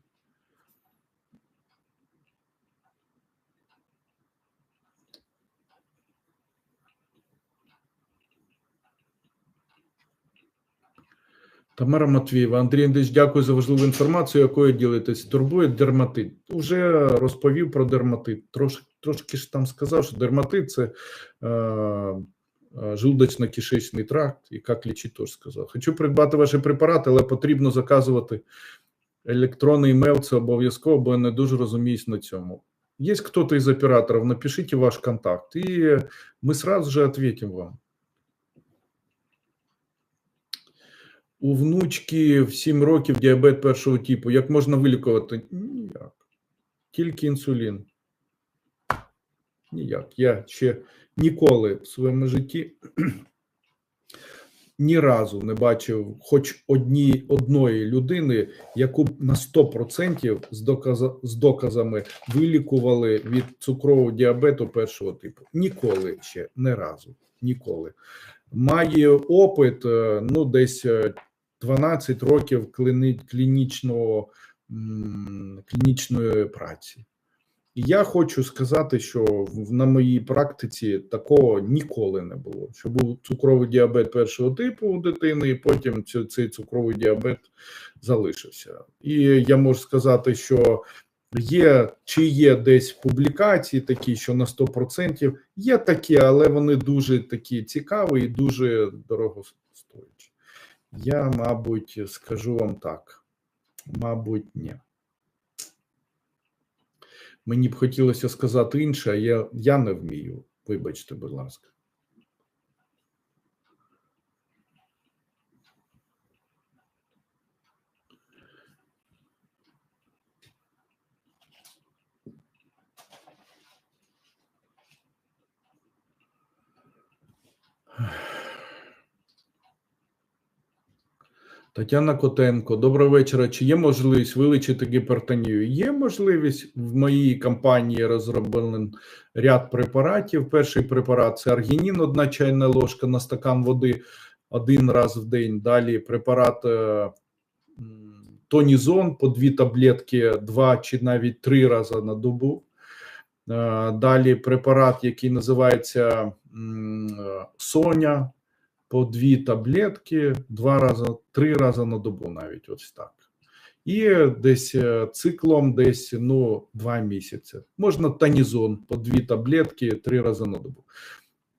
Speaker 1: Тамара Матвієва. Андрій Андрійович, дякую за важливу інформацію, якою ділитесь. Турбує дерматит. Уже розповів про дерматит. Трошки ж там сказав, що дерматит – це желудочно-кишечний тракт, і як лічити, теж сказав. Хочу придбати ваші препарати, але потрібно заказувати електронний емейл, це обов'язково, бо я не дуже розуміюсь на цьому. Є хтось із операторів, напишіть ваш контакт, і ми сразу же ответим вам. У внучки в 7 років діабет першого типу. Як можна вилікувати? Ніяк. Тільки інсулін. Ніяк. Я ще ніколи в своєму житті ні разу не бачив хоч одної людини, яку б на 100% з доказами вилікували від цукрового діабету першого типу. Ніколи ще, не разу. Ніколи. Має опит, ну, десь 12 років клінічної праці. І я хочу сказати, що на моїй практиці такого ніколи не було. Що був цукровий діабет першого типу у дитини, і потім цей цукровий діабет залишився. І я можу сказати, що є десь публікації такі, що на 100% є такі, але вони дуже такі цікаві і дуже дорого стоять. Я, мабуть, скажу вам так. Мабуть, ні. Мені б хотілося сказати інше, а я не вмію. Вибачте, будь ласка. Тетяна Котенко, доброго вечора. Чи є можливість вилічити гіпертонію? Є можливість. В моїй компанії розроблений ряд препаратів. Перший препарат – це аргінін, 1 чайна ложка на стакан води 1 раз в день. Далі препарат тонізон по 2 таблетки 2 чи навіть 3 рази на добу. Далі препарат, який називається Соня, по 2 таблетки 3 рази на добу навіть, ось так. І десь циклом, 2 місяці. Можна тонізон по 2 таблетки 3 рази на добу.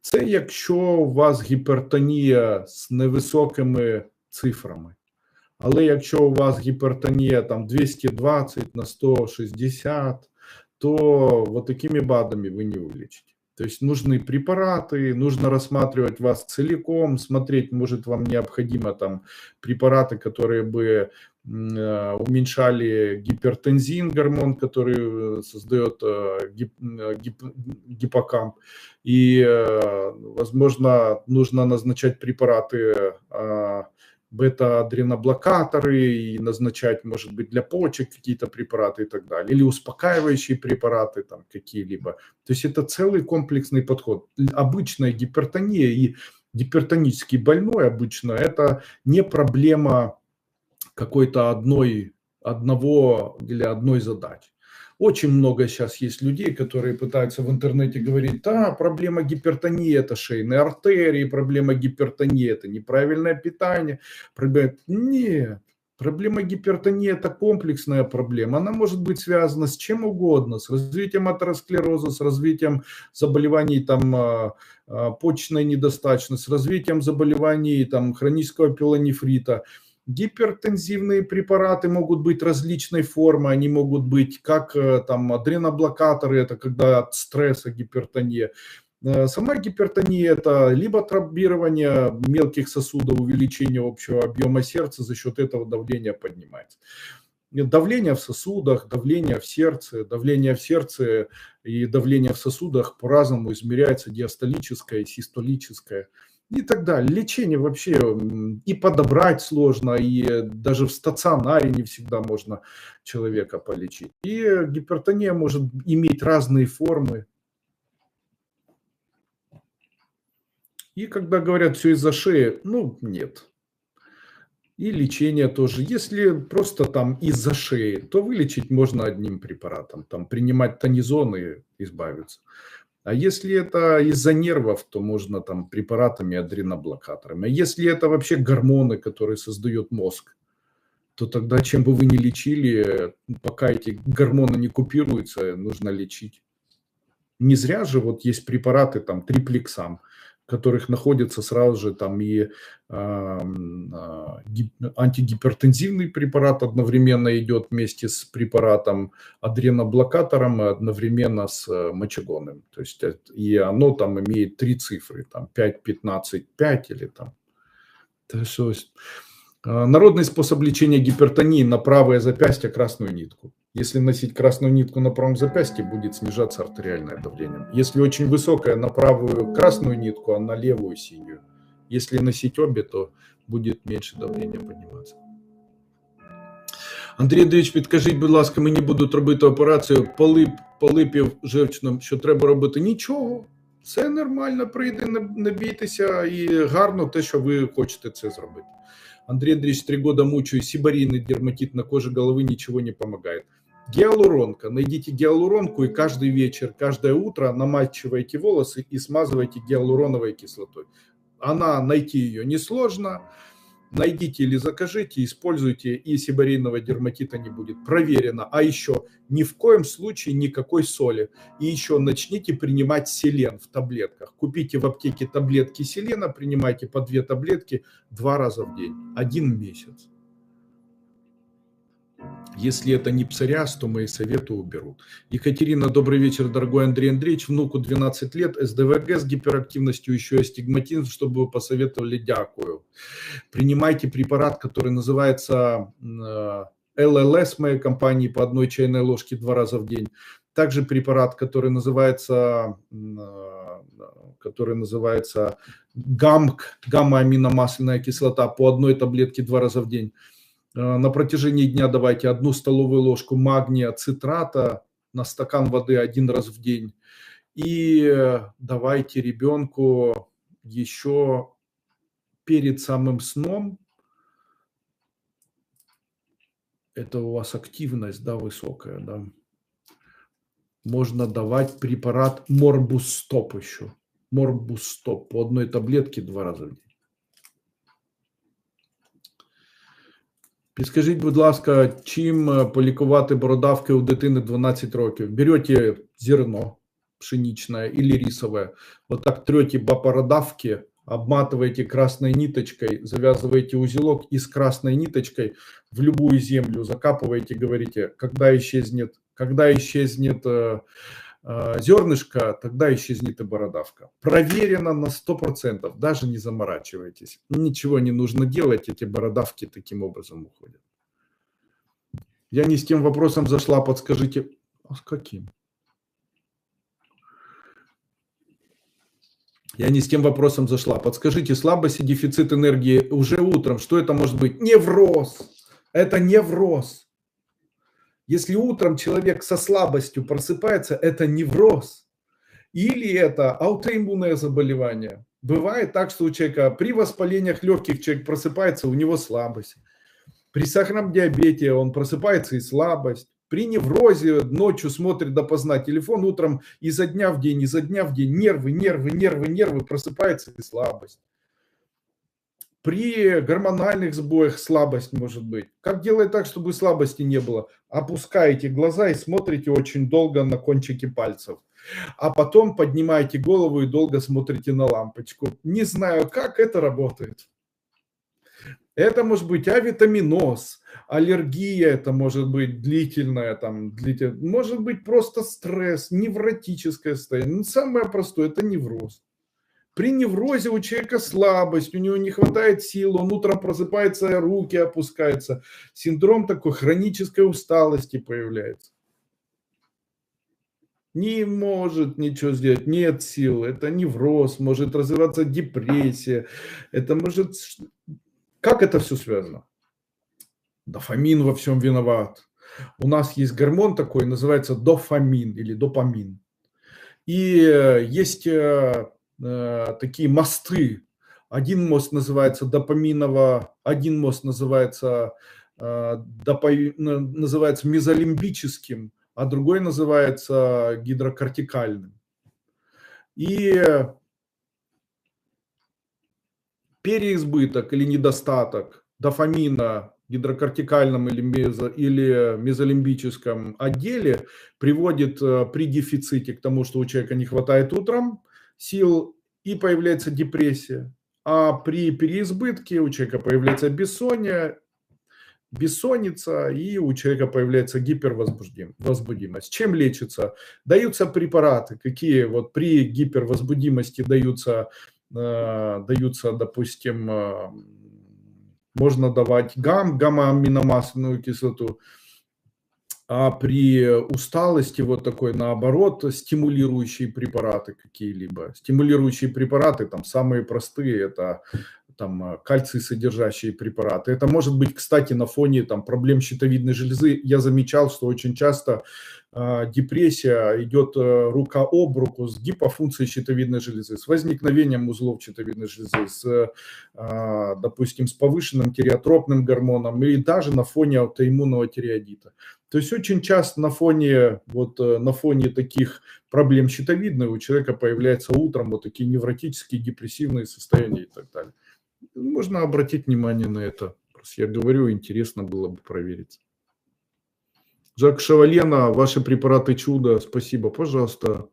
Speaker 1: Це якщо у вас гіпертонія з невисокими цифрами. Але якщо у вас гіпертонія там 220 на 160, то вот такими БАДами вы не вылечите. То есть нужны препараты, нужно рассматривать вас целиком, смотреть, может вам необходимо там препараты, которые бы уменьшали гипертензин, гормон, который создает гиппокамп. И, возможно, нужно назначать препараты бета-адреноблокаторы и назначать, может быть, для почек какие-то препараты и так далее, или успокаивающие препараты там какие-либо. То есть это целый комплексный подход. Обычная гипертония и гипертонический больной обычно это не проблема какой-то одного или одной задачи. Очень много сейчас есть людей, которые пытаются в интернете говорить, да, проблема гипертонии – это шейные артерии, проблема гипертонии – это неправильное питание. Нет, проблема гипертонии – это комплексная проблема. Она может быть связана с чем угодно, с развитием атеросклероза, с развитием заболеваний там, почечной недостаточности, с развитием заболеваний там, хронического пилонефрита. Гипертензивные препараты могут быть различной формы, они могут быть как там адреноблокаторы, это когда от стресса гипертония. Сама гипертония – это либо тромбирование мелких сосудов, увеличение общего объема сердца, за счет этого давление поднимается. Давление в сосудах, давление в сердце и давление в сосудах по-разному измеряется, диастолическое, систолическое и так далее. Лечение вообще и подобрать сложно, и даже в стационаре не всегда можно человека полечить. И гипертония может иметь разные формы. И когда говорят, все из-за шеи, ну, нет. И лечение тоже. Если просто там из-за шеи, то вылечить можно одним препаратом. Там принимать тонизон и избавиться. А если это из-за нервов, то можно там препаратами, адреноблокаторами. А если это вообще гормоны, которые создают мозг, то тогда чем бы вы ни лечили, пока эти гормоны не купируются, нужно лечить. Не зря же вот есть препараты, там, триплексам, в которых находится сразу же там и антигипертензивный препарат одновременно идет вместе с препаратом адреноблокатором и одновременно с мочегонным. То есть и оно там имеет 3 цифры, там 5, 15, 5 или там. То есть, народный способ лечения гипертонии: на правое запястье красную нитку. Если носить красную нитку на правом запястье, будет снижаться артериальное давление. Если очень высокое, на правую красную нитку, а на левую синюю. Если носить обе, то будет меньше давление подниматься. Андрій Андрійович, підкажіть, будь ласка, мені будуть робити операцію полипів жовчним, що треба робити? Нічого. Все нормально, прийде, не бійтеся, і гарно те, що ви хочете це зробити. Андрей Андреевич, 3 года мучаю, сибарийный дерматит на коже головы, ничего не помогает. Гиалуронка. Найдите гиалуронку и каждый вечер, каждое утро намачивайте волосы и смазывайте гиалуроновой кислотой. Найти ее несложно. Найдите или закажите, используйте, и сибарейного дерматита не будет. Проверено. А еще ни в коем случае никакой соли. И еще начните принимать селен в таблетках. Купите в аптеке таблетки селена, принимайте по 2 таблетки 2 раза в день. 1 месяц. Если это не псориаз, то мои советы уберут. Екатерина, добрый вечер, дорогой Андрей Андреевич. Внуку 12 лет, СДВГ с гиперактивностью, еще и астигматизм, чтобы вы посоветовали, дякую. Принимайте препарат, который называется ЛЛС моей компании, по 1 чайной ложке 2 раза в день. Также препарат, который называется ГАМК, гамма-аминомасляная кислота, по 1 таблетке 2 раза в день. На протяжении дня давайте 1 столовую ложку магния цитрата на стакан воды 1 раз в день. И давайте ребенку еще перед самым сном, это у вас активность, да, высокая, да, можно давать препарат Морбустоп еще. Морбустоп по 1 таблетке 2 раза в день. Підскажіть, будь ласка, чим полікувати бородавки у дитини 12 років? Берете зерно пшеничное или рисовое, вот так трете по бородавке, обматываете красной ниточкой, завязываете узелок и с красной ниточкой в любую землю закапываете, говорите, когда исчезнет зернышко, тогда исчезнет и бородавка. Проверено на 100%, даже не заморачивайтесь. Ничего не нужно делать, эти бородавки таким образом уходят. Я не с тем вопросом зашла, подскажите. А с каким? Я не с тем вопросом зашла. Подскажите, слабость и дефицит энергии уже утром, что это может быть? Невроз. Это невроз. Если утром человек со слабостью просыпается, это невроз. Или это аутоиммунное заболевание. Бывает так, что у человека при воспалениях легких человек просыпается, у него слабость. При сахарном диабете он просыпается и слабость. При неврозе ночью смотрит допоздна телефон, утром изо дня в день, нервы, просыпается и слабость. При гормональных сбоях слабость может быть. Как делать так, чтобы слабости не было? Опускаете глаза и смотрите очень долго на кончики пальцев. А потом поднимаете голову и долго смотрите на лампочку. Не знаю, как это работает. Это может быть авитаминоз, аллергия, это может быть длительная, может быть просто стресс, невротическое состояние. Ну, самое простое – это невроз. При неврозе у человека слабость, у него не хватает сил, он утром просыпается, руки опускаются. Синдром такой хронической усталости появляется. Не может ничего сделать, нет сил, это невроз, может развиваться депрессия, это может... Как это все связано? Дофамин во всем виноват. У нас есть гормон такой, называется дофамин или допамин. И есть такие мосты. Один мост называется один мост называется мезолимбическим, а другой называется гидрокортикальным. И переизбыток или недостаток дофамина в гидрокортикальном или мезолимбическом отделе приводит при дефиците к тому, что у человека не хватает утром сил и появляется депрессия. А при переизбытке у человека появляется бессонница, и у человека появляется гипервозбудимость. Чем лечится? Даются препараты. Какие? Вот при гипервозбудимости даются, допустим, можно давать гамма-аминомасляную кислоту, а при усталости вот такой наоборот стимулирующие препараты какие-либо. Стимулирующие препараты, там самые простые, это там кальций содержащие препараты. Это может быть, кстати, на фоне там проблем щитовидной железы. Я замечал, что очень часто депрессия идет рука об руку с гипофункцией щитовидной железы, с возникновением узлов щитовидной железы, допустим, с повышенным тиреотропным гормоном или даже на фоне аутоиммунного тиреоидита. То есть очень часто на фоне таких проблем щитовидной у человека появляются утром вот такие невротические, депрессивные состояния и так далее. Можно обратить внимание на это. Просто я говорю, интересно было бы проверить. Жак Шавалена, ваши препараты чудо. Спасибо, пожалуйста.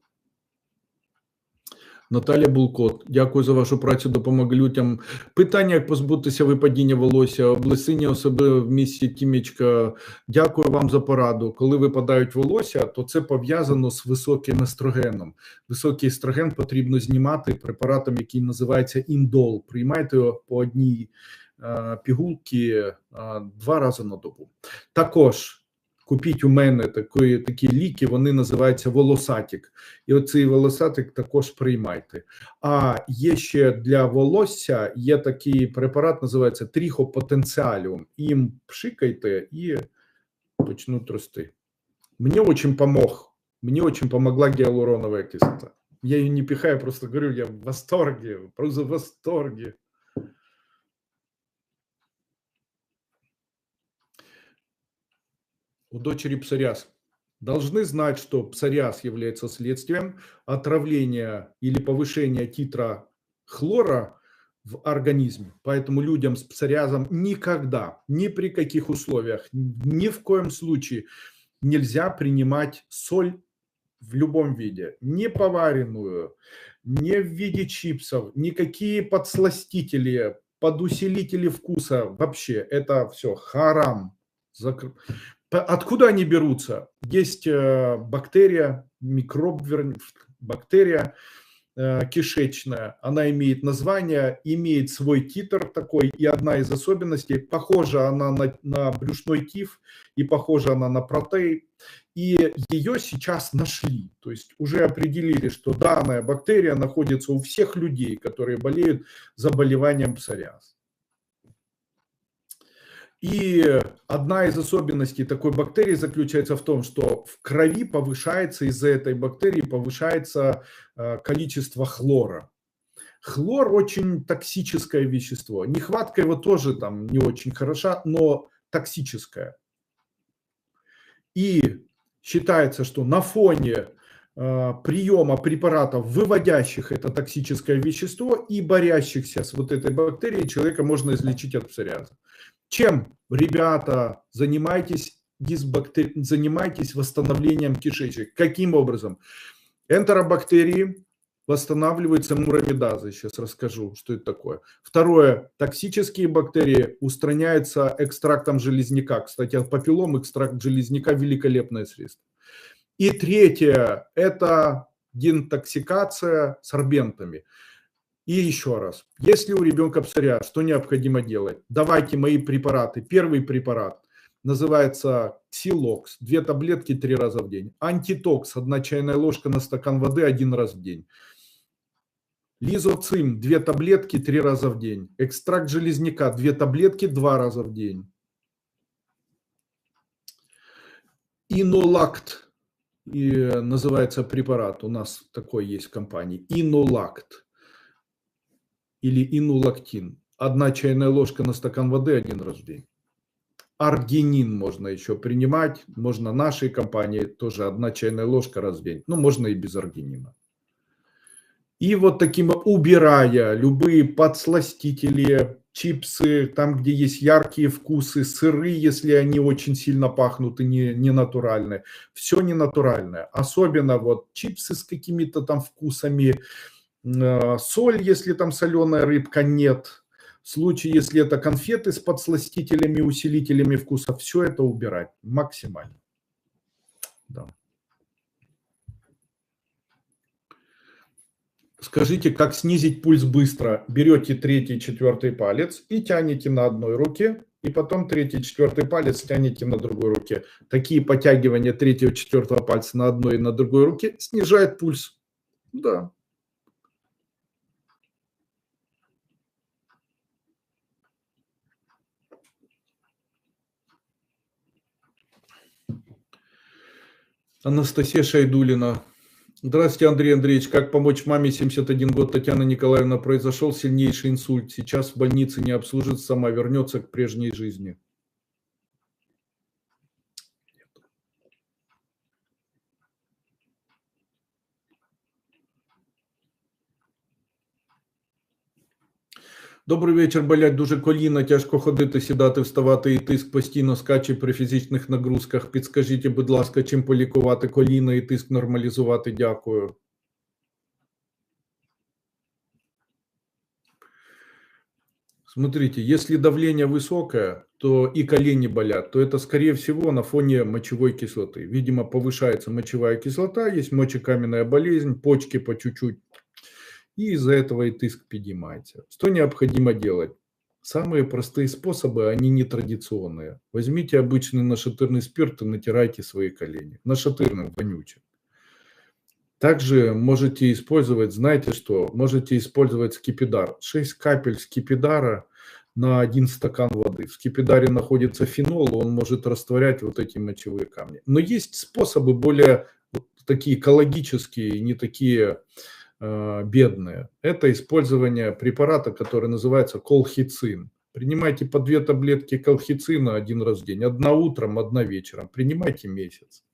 Speaker 1: Наталя Булкот, дякую за вашу працю, допомога людям. Питання, як позбутися випадіння волосся, облесіння, особливо в місті Тімічка. Дякую вам за пораду. Коли випадають волосся, то це пов'язано з високим естрогеном. Високий естроген потрібно знімати препаратом, який називається індол. Приймайте його по одній пігулці 2 рази на добу. Також купіть у мене такі ліки, вони називаються волосатик. І оцей волосатик також приймайте. А є ще для волосся, є такий препарат, називається трихопотенціаліум. Їм пшикайте і почнуть рости. Мне очень помогла гиалуроновая кислота. Я ее не пихаю, просто говорю, я в восторге, просто в восторге. У дочери псориаз. Должны знать, что псориаз является следствием отравления или повышения титра хлора в организме. Поэтому людям с псориазом никогда, ни при каких условиях, ни в коем случае нельзя принимать соль в любом виде. Не поваренную, не в виде чипсов, никакие подсластители, подусилители вкуса. Вообще, это все харам. Откуда они берутся? Есть бактерия, бактерия кишечная, она имеет название, имеет свой титр такой, и одна из особенностей, похожа она на брюшной тиф, и похожа она на протей, и ее сейчас нашли, то есть уже определили, что данная бактерия находится у всех людей, которые болеют заболеванием псориаз. И одна из особенностей такой бактерии заключается в том, что в крови повышается, из-за этой бактерии повышается количество хлора. Хлор очень токсическое вещество. Нехватка его тоже там не очень хороша, но токсическая. И считается, что на фоне приема препаратов, выводящих это токсическое вещество и борящихся с вот этой бактерией, человека можно излечить от псориаза. Чем, ребята, занимайтесь восстановлением кишечника? Каким образом? Энтеробактерии восстанавливаются муравидазы. Сейчас расскажу, что это такое. Второе. Токсические бактерии устраняются экстрактом железняка. Кстати, от папиллом экстракт железняка – великолепное средство. И третье – это деинтоксикация сорбентами. И еще раз, если у ребенка псориаз, что необходимо делать? Давайте мои препараты. Первый препарат называется Ксилокс, 2 таблетки 3 раза в день. Антитокс, 1 чайная ложка на стакан воды 1 раз в день. Лизоцим, 2 таблетки 3 раза в день. Экстракт железняка, 2 таблетки 2 раза в день. Инолакт, и называется препарат, у нас такой есть в компании. Инолакт или инолактин. 1 чайная ложка на стакан воды 1 раз в день. Аргинин можно еще принимать. Можно нашей компании тоже 1 чайная ложка раз в день. Ну, можно и без аргинина. И вот таким, убирая любые подсластители, чипсы, там, где есть яркие вкусы, сыры, если они очень сильно пахнут и не натуральные. Все не натуральное. Особенно вот чипсы с какими-то там вкусами, соль, если там соленая рыбка, нет. В случае, если это конфеты с подсластителями, усилителями вкуса, все это убирать максимально. Да. Скажите, как снизить пульс быстро? Берете 3-й, 4-й палец и тянете на одной руке, и потом 3-й, 4-й палец тянете на другой руке. Такие подтягивания 3-го, 4-го пальца на одной и на другой руке снижает пульс. Да. Анастасия Шайдулина. Здравствуйте, Андрей Андреевич. Как помочь маме, 71 год, Татьяна Николаевна? Произошел сильнейший инсульт. Сейчас в больнице не обслужится, сама вернется к прежней жизни. Добрий вечір. Болять дуже коліна, тяжко ходити, сідати, вставати і тиск постійно скаче при фізичних нагрузках. Підскажіть, будь ласка, чим полікувати коліна і тиск нормалізувати? Дякую. Смотрите, если давление высокое, то и колени болят, то это, скорее всего, на фоне мочевой кислоты. Видимо, повышается мочевая кислота, есть мочекаменная болезнь, почки по чуть-чуть. И из-за этого и тыск поднимается. Что необходимо делать? Самые простые способы, они нетрадиционные. Возьмите обычный нашатырный спирт и натирайте свои колени. Нашатырным, вонючим. Также можете использовать, знаете что, можете использовать скипидар. 6 капель скипидара на 1 стакан воды. В скипидаре находится фенол, он может растворять вот эти мочевые камни. Но есть способы более вот такие экологические, не такие бедные. Это использование препарата, который называется колхицин. Принимайте по 2 таблетки колхицина 1 раз в день. 1 утром, 1 вечером. Принимайте месяц.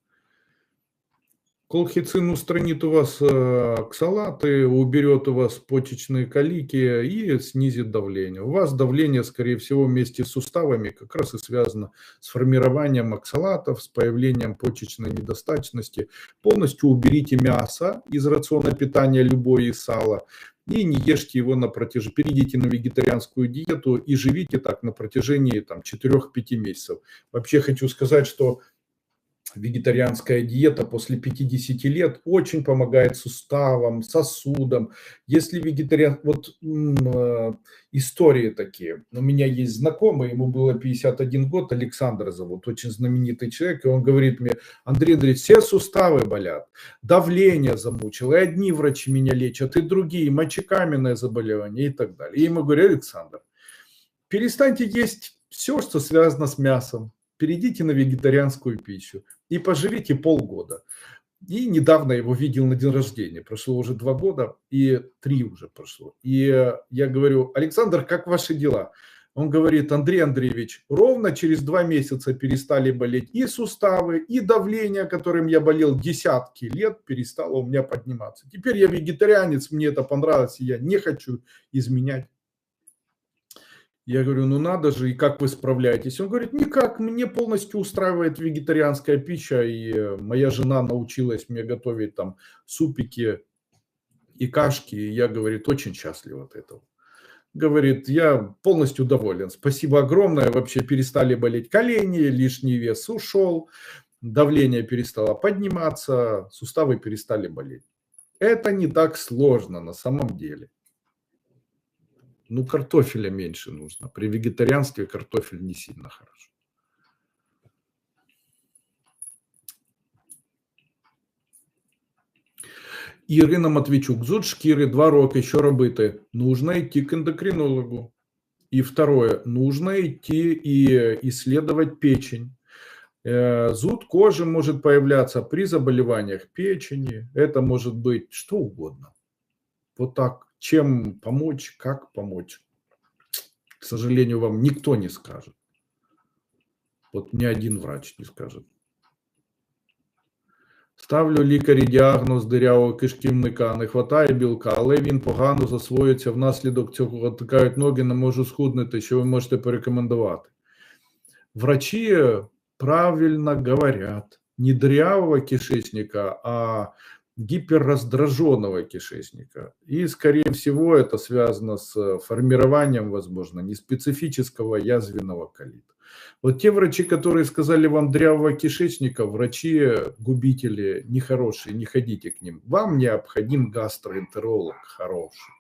Speaker 1: Колхицин устранит у вас оксалаты, уберет у вас почечные колики и снизит давление. У вас давление, скорее всего, вместе с суставами как раз и связано с формированием оксалатов, с появлением почечной недостаточности. Полностью уберите мясо из рациона питания, любое из сала, и не ешьте его на протяжении. Перейдите на вегетарианскую диету и живите так на протяжении 4-5 месяцев. Вообще хочу сказать, что вегетарианская диета после 50 лет очень помогает суставам, сосудам. Если вегетариан... Вот истории такие. У меня есть знакомый, ему было 51 год, Александр зовут, очень знаменитый человек. И он говорит мне: Андрей Андреевич, все суставы болят, давление замучило, и одни врачи меня лечат, и другие, мочекаменное заболевание и так далее. И я ему говорю: Александр, перестаньте есть все, что связано с мясом. Перейдите на вегетарианскую пищу и поживите полгода. И недавно его видел на день рождения. Прошло уже 2 года, и 3 уже прошло. И я говорю: Александр, как ваши дела? Он говорит: Андрей Андреевич, ровно через 2 месяца перестали болеть и суставы, и давление, которым я болел десятки лет, перестало у меня подниматься. Теперь я вегетарианец, мне это понравилось, и я не хочу изменять. Я говорю: ну надо же, и как вы справляетесь? Он говорит: никак, мне полностью устраивает вегетарианская пища, и моя жена научилась мне готовить там супики и кашки, и я, говорит, очень счастлив от этого. Говорит, я полностью доволен. Спасибо огромное. Вообще перестали болеть колени, лишний вес ушел, давление перестало подниматься, суставы перестали болеть. Это не так сложно на самом деле. Ну, картофеля меньше нужно. При вегетарианстве картофель не сильно хорошо. Ірина Матвійчук. Зуд шкіри 2 роки. Що робити? Нужно идти к эндокринологу. И второе. Нужно идти и исследовать печень. Зуд кожи может появляться при заболеваниях печени. Это может быть что угодно. Вот так. Чем помочь, как помочь, к сожалению, вам никто не скажет. Вот ни один врач не скажет. Ставлю лікарі діагноз дирявого кишківника, не хватає білка, але він погано засвоюється, внаслідок цього отикають ноги, не можу схуднути, що ви можете порекомендувати. Врачи правильно говорят, не дырявого кишечника, а гиперраздраженного кишечника. И, скорее всего, это связано с формированием, возможно, неспецифического язвенного колита. Вот те врачи, которые сказали вам дрявого кишечника, врачи-губители нехорошие, не ходите к ним. Вам необходим гастроэнтеролог хороший,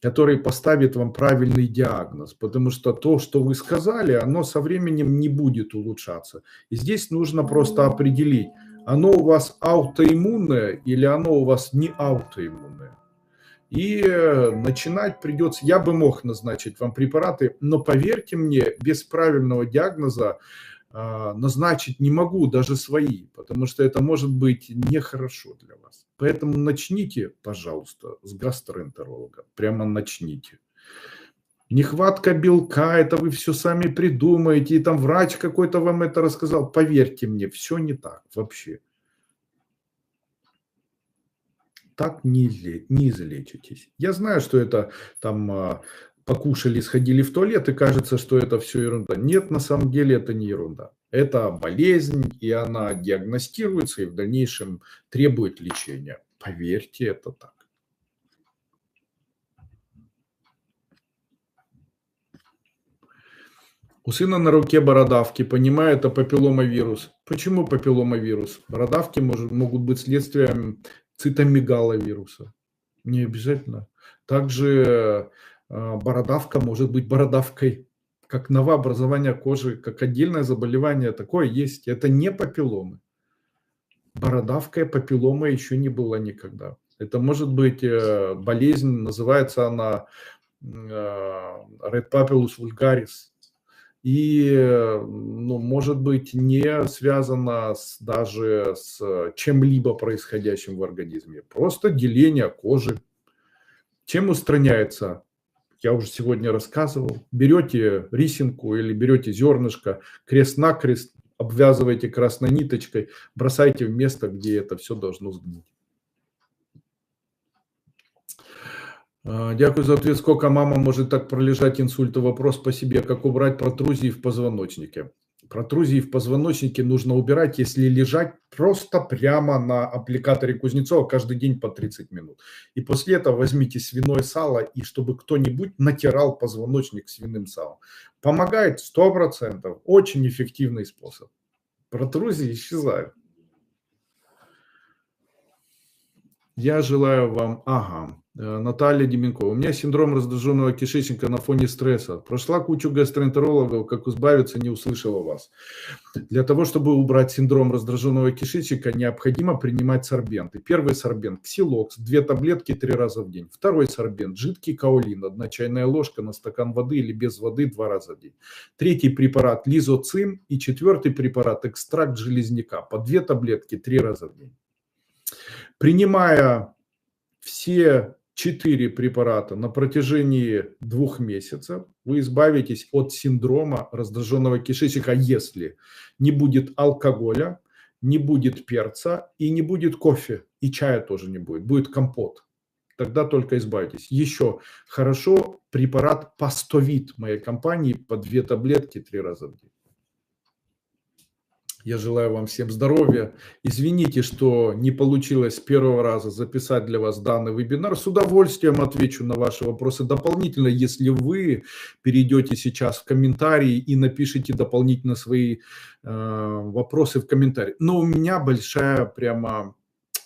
Speaker 1: который поставит вам правильный диагноз, потому что то, что вы сказали, оно со временем не будет улучшаться. И здесь нужно просто определить, оно у вас аутоиммунное или оно у вас не аутоиммунное. И начинать придется, я бы мог назначить вам препараты, но поверьте мне, без правильного диагноза назначить не могу даже свои, потому что это может быть нехорошо для вас. Поэтому начните, пожалуйста, с гастроэнтеролога, прямо начните. Нехватка белка, это вы все сами придумаете, и там врач какой-то вам это рассказал. Поверьте мне, все не так вообще. Так не излечитесь. Я знаю, что это там покушали, сходили в туалет, и кажется, что это все ерунда. Нет, на самом деле это не ерунда. Это болезнь, и она диагностируется, и в дальнейшем требует лечения. Поверьте, это так. У сына на руке бородавки, понимаю, это папилломавирус. Почему папилломавирус? Бородавки могут быть следствием цитомегаловируса. Не обязательно. Также бородавка может быть бородавкой, как новообразование кожи, как отдельное заболевание. Такое есть. Это не папилломы. Бородавка и папиллома еще не было никогда. Это может быть болезнь, называется она Red Papillus vulgaris. И, ну, может быть, не связано даже с чем-либо происходящим в организме. Просто деление кожи. Чем устраняется? Я уже сегодня рассказывал. Берете рисинку или берете зернышко, крест-накрест, обвязываете красной ниточкой, бросайте в место, где это все должно сгнить. Дякую за ответ. Сколько мама может так пролежать инсульта? Вопрос по себе. Как убрать протрузии в позвоночнике? Протрузии в позвоночнике нужно убирать, если лежать просто прямо на аппликаторе Кузнецова каждый день по 30 минут. И после этого возьмите свиное сало, и чтобы кто-нибудь натирал позвоночник свиным салом. Помогает 100%. Очень эффективный способ. Протрузии исчезают. Я желаю вам... Наталья Деменкова. У меня синдром раздраженного кишечника на фоне стресса. Прошла кучу гастроэнтерологов, как избавиться, не услышала вас. Для того, чтобы убрать синдром раздраженного кишечника, необходимо принимать сорбенты. Первый сорбент – ксилокс, 2 таблетки 3 раза в день. Второй сорбент – жидкий каолин, 1 чайная ложка на стакан воды или без воды 2 раза в день. Третий препарат – лизоцим. И 4-й препарат – экстракт железняка, по 2 таблетки 3 раза в день. Принимая все 4 препарата на протяжении 2 месяцев, вы избавитесь от синдрома раздраженного кишечника, если не будет алкоголя, не будет перца и не будет кофе, и чая тоже не будет, будет компот. Тогда только избавитесь. Еще хорошо препарат Пастовит моей компании по 2 таблетки 3 раза в день. Я желаю вам всем здоровья. Извините, что не получилось с первого раза записать для вас данный вебинар. С удовольствием отвечу на ваши вопросы дополнительно, если вы перейдете сейчас в комментарии и напишите дополнительно свои вопросы в комментарии. Но у меня большая, прямо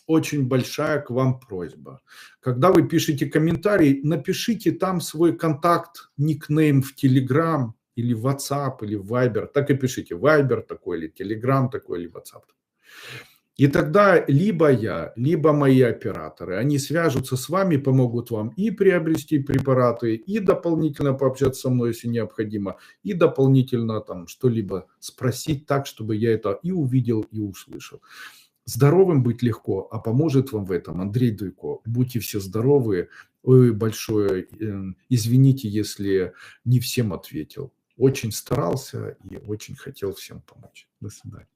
Speaker 1: очень большая к вам просьба. Когда вы пишете комментарий, напишите там свой контакт, никнейм в Telegram, или в WhatsApp, или в Viber. Так и пишите. Viber такой, или Telegram такой, или WhatsApp. И тогда либо я, либо мои операторы, они свяжутся с вами, помогут вам и приобрести препараты, и дополнительно пообщаться со мной, если необходимо, и дополнительно там что-либо спросить так, чтобы я это и увидел, и услышал. Здоровым быть легко, а поможет вам в этом Андрей Дуйко. Будьте все здоровы. Ой, большое извините, если не всем ответил. Очень старался и очень хотел всем помочь. До свидания.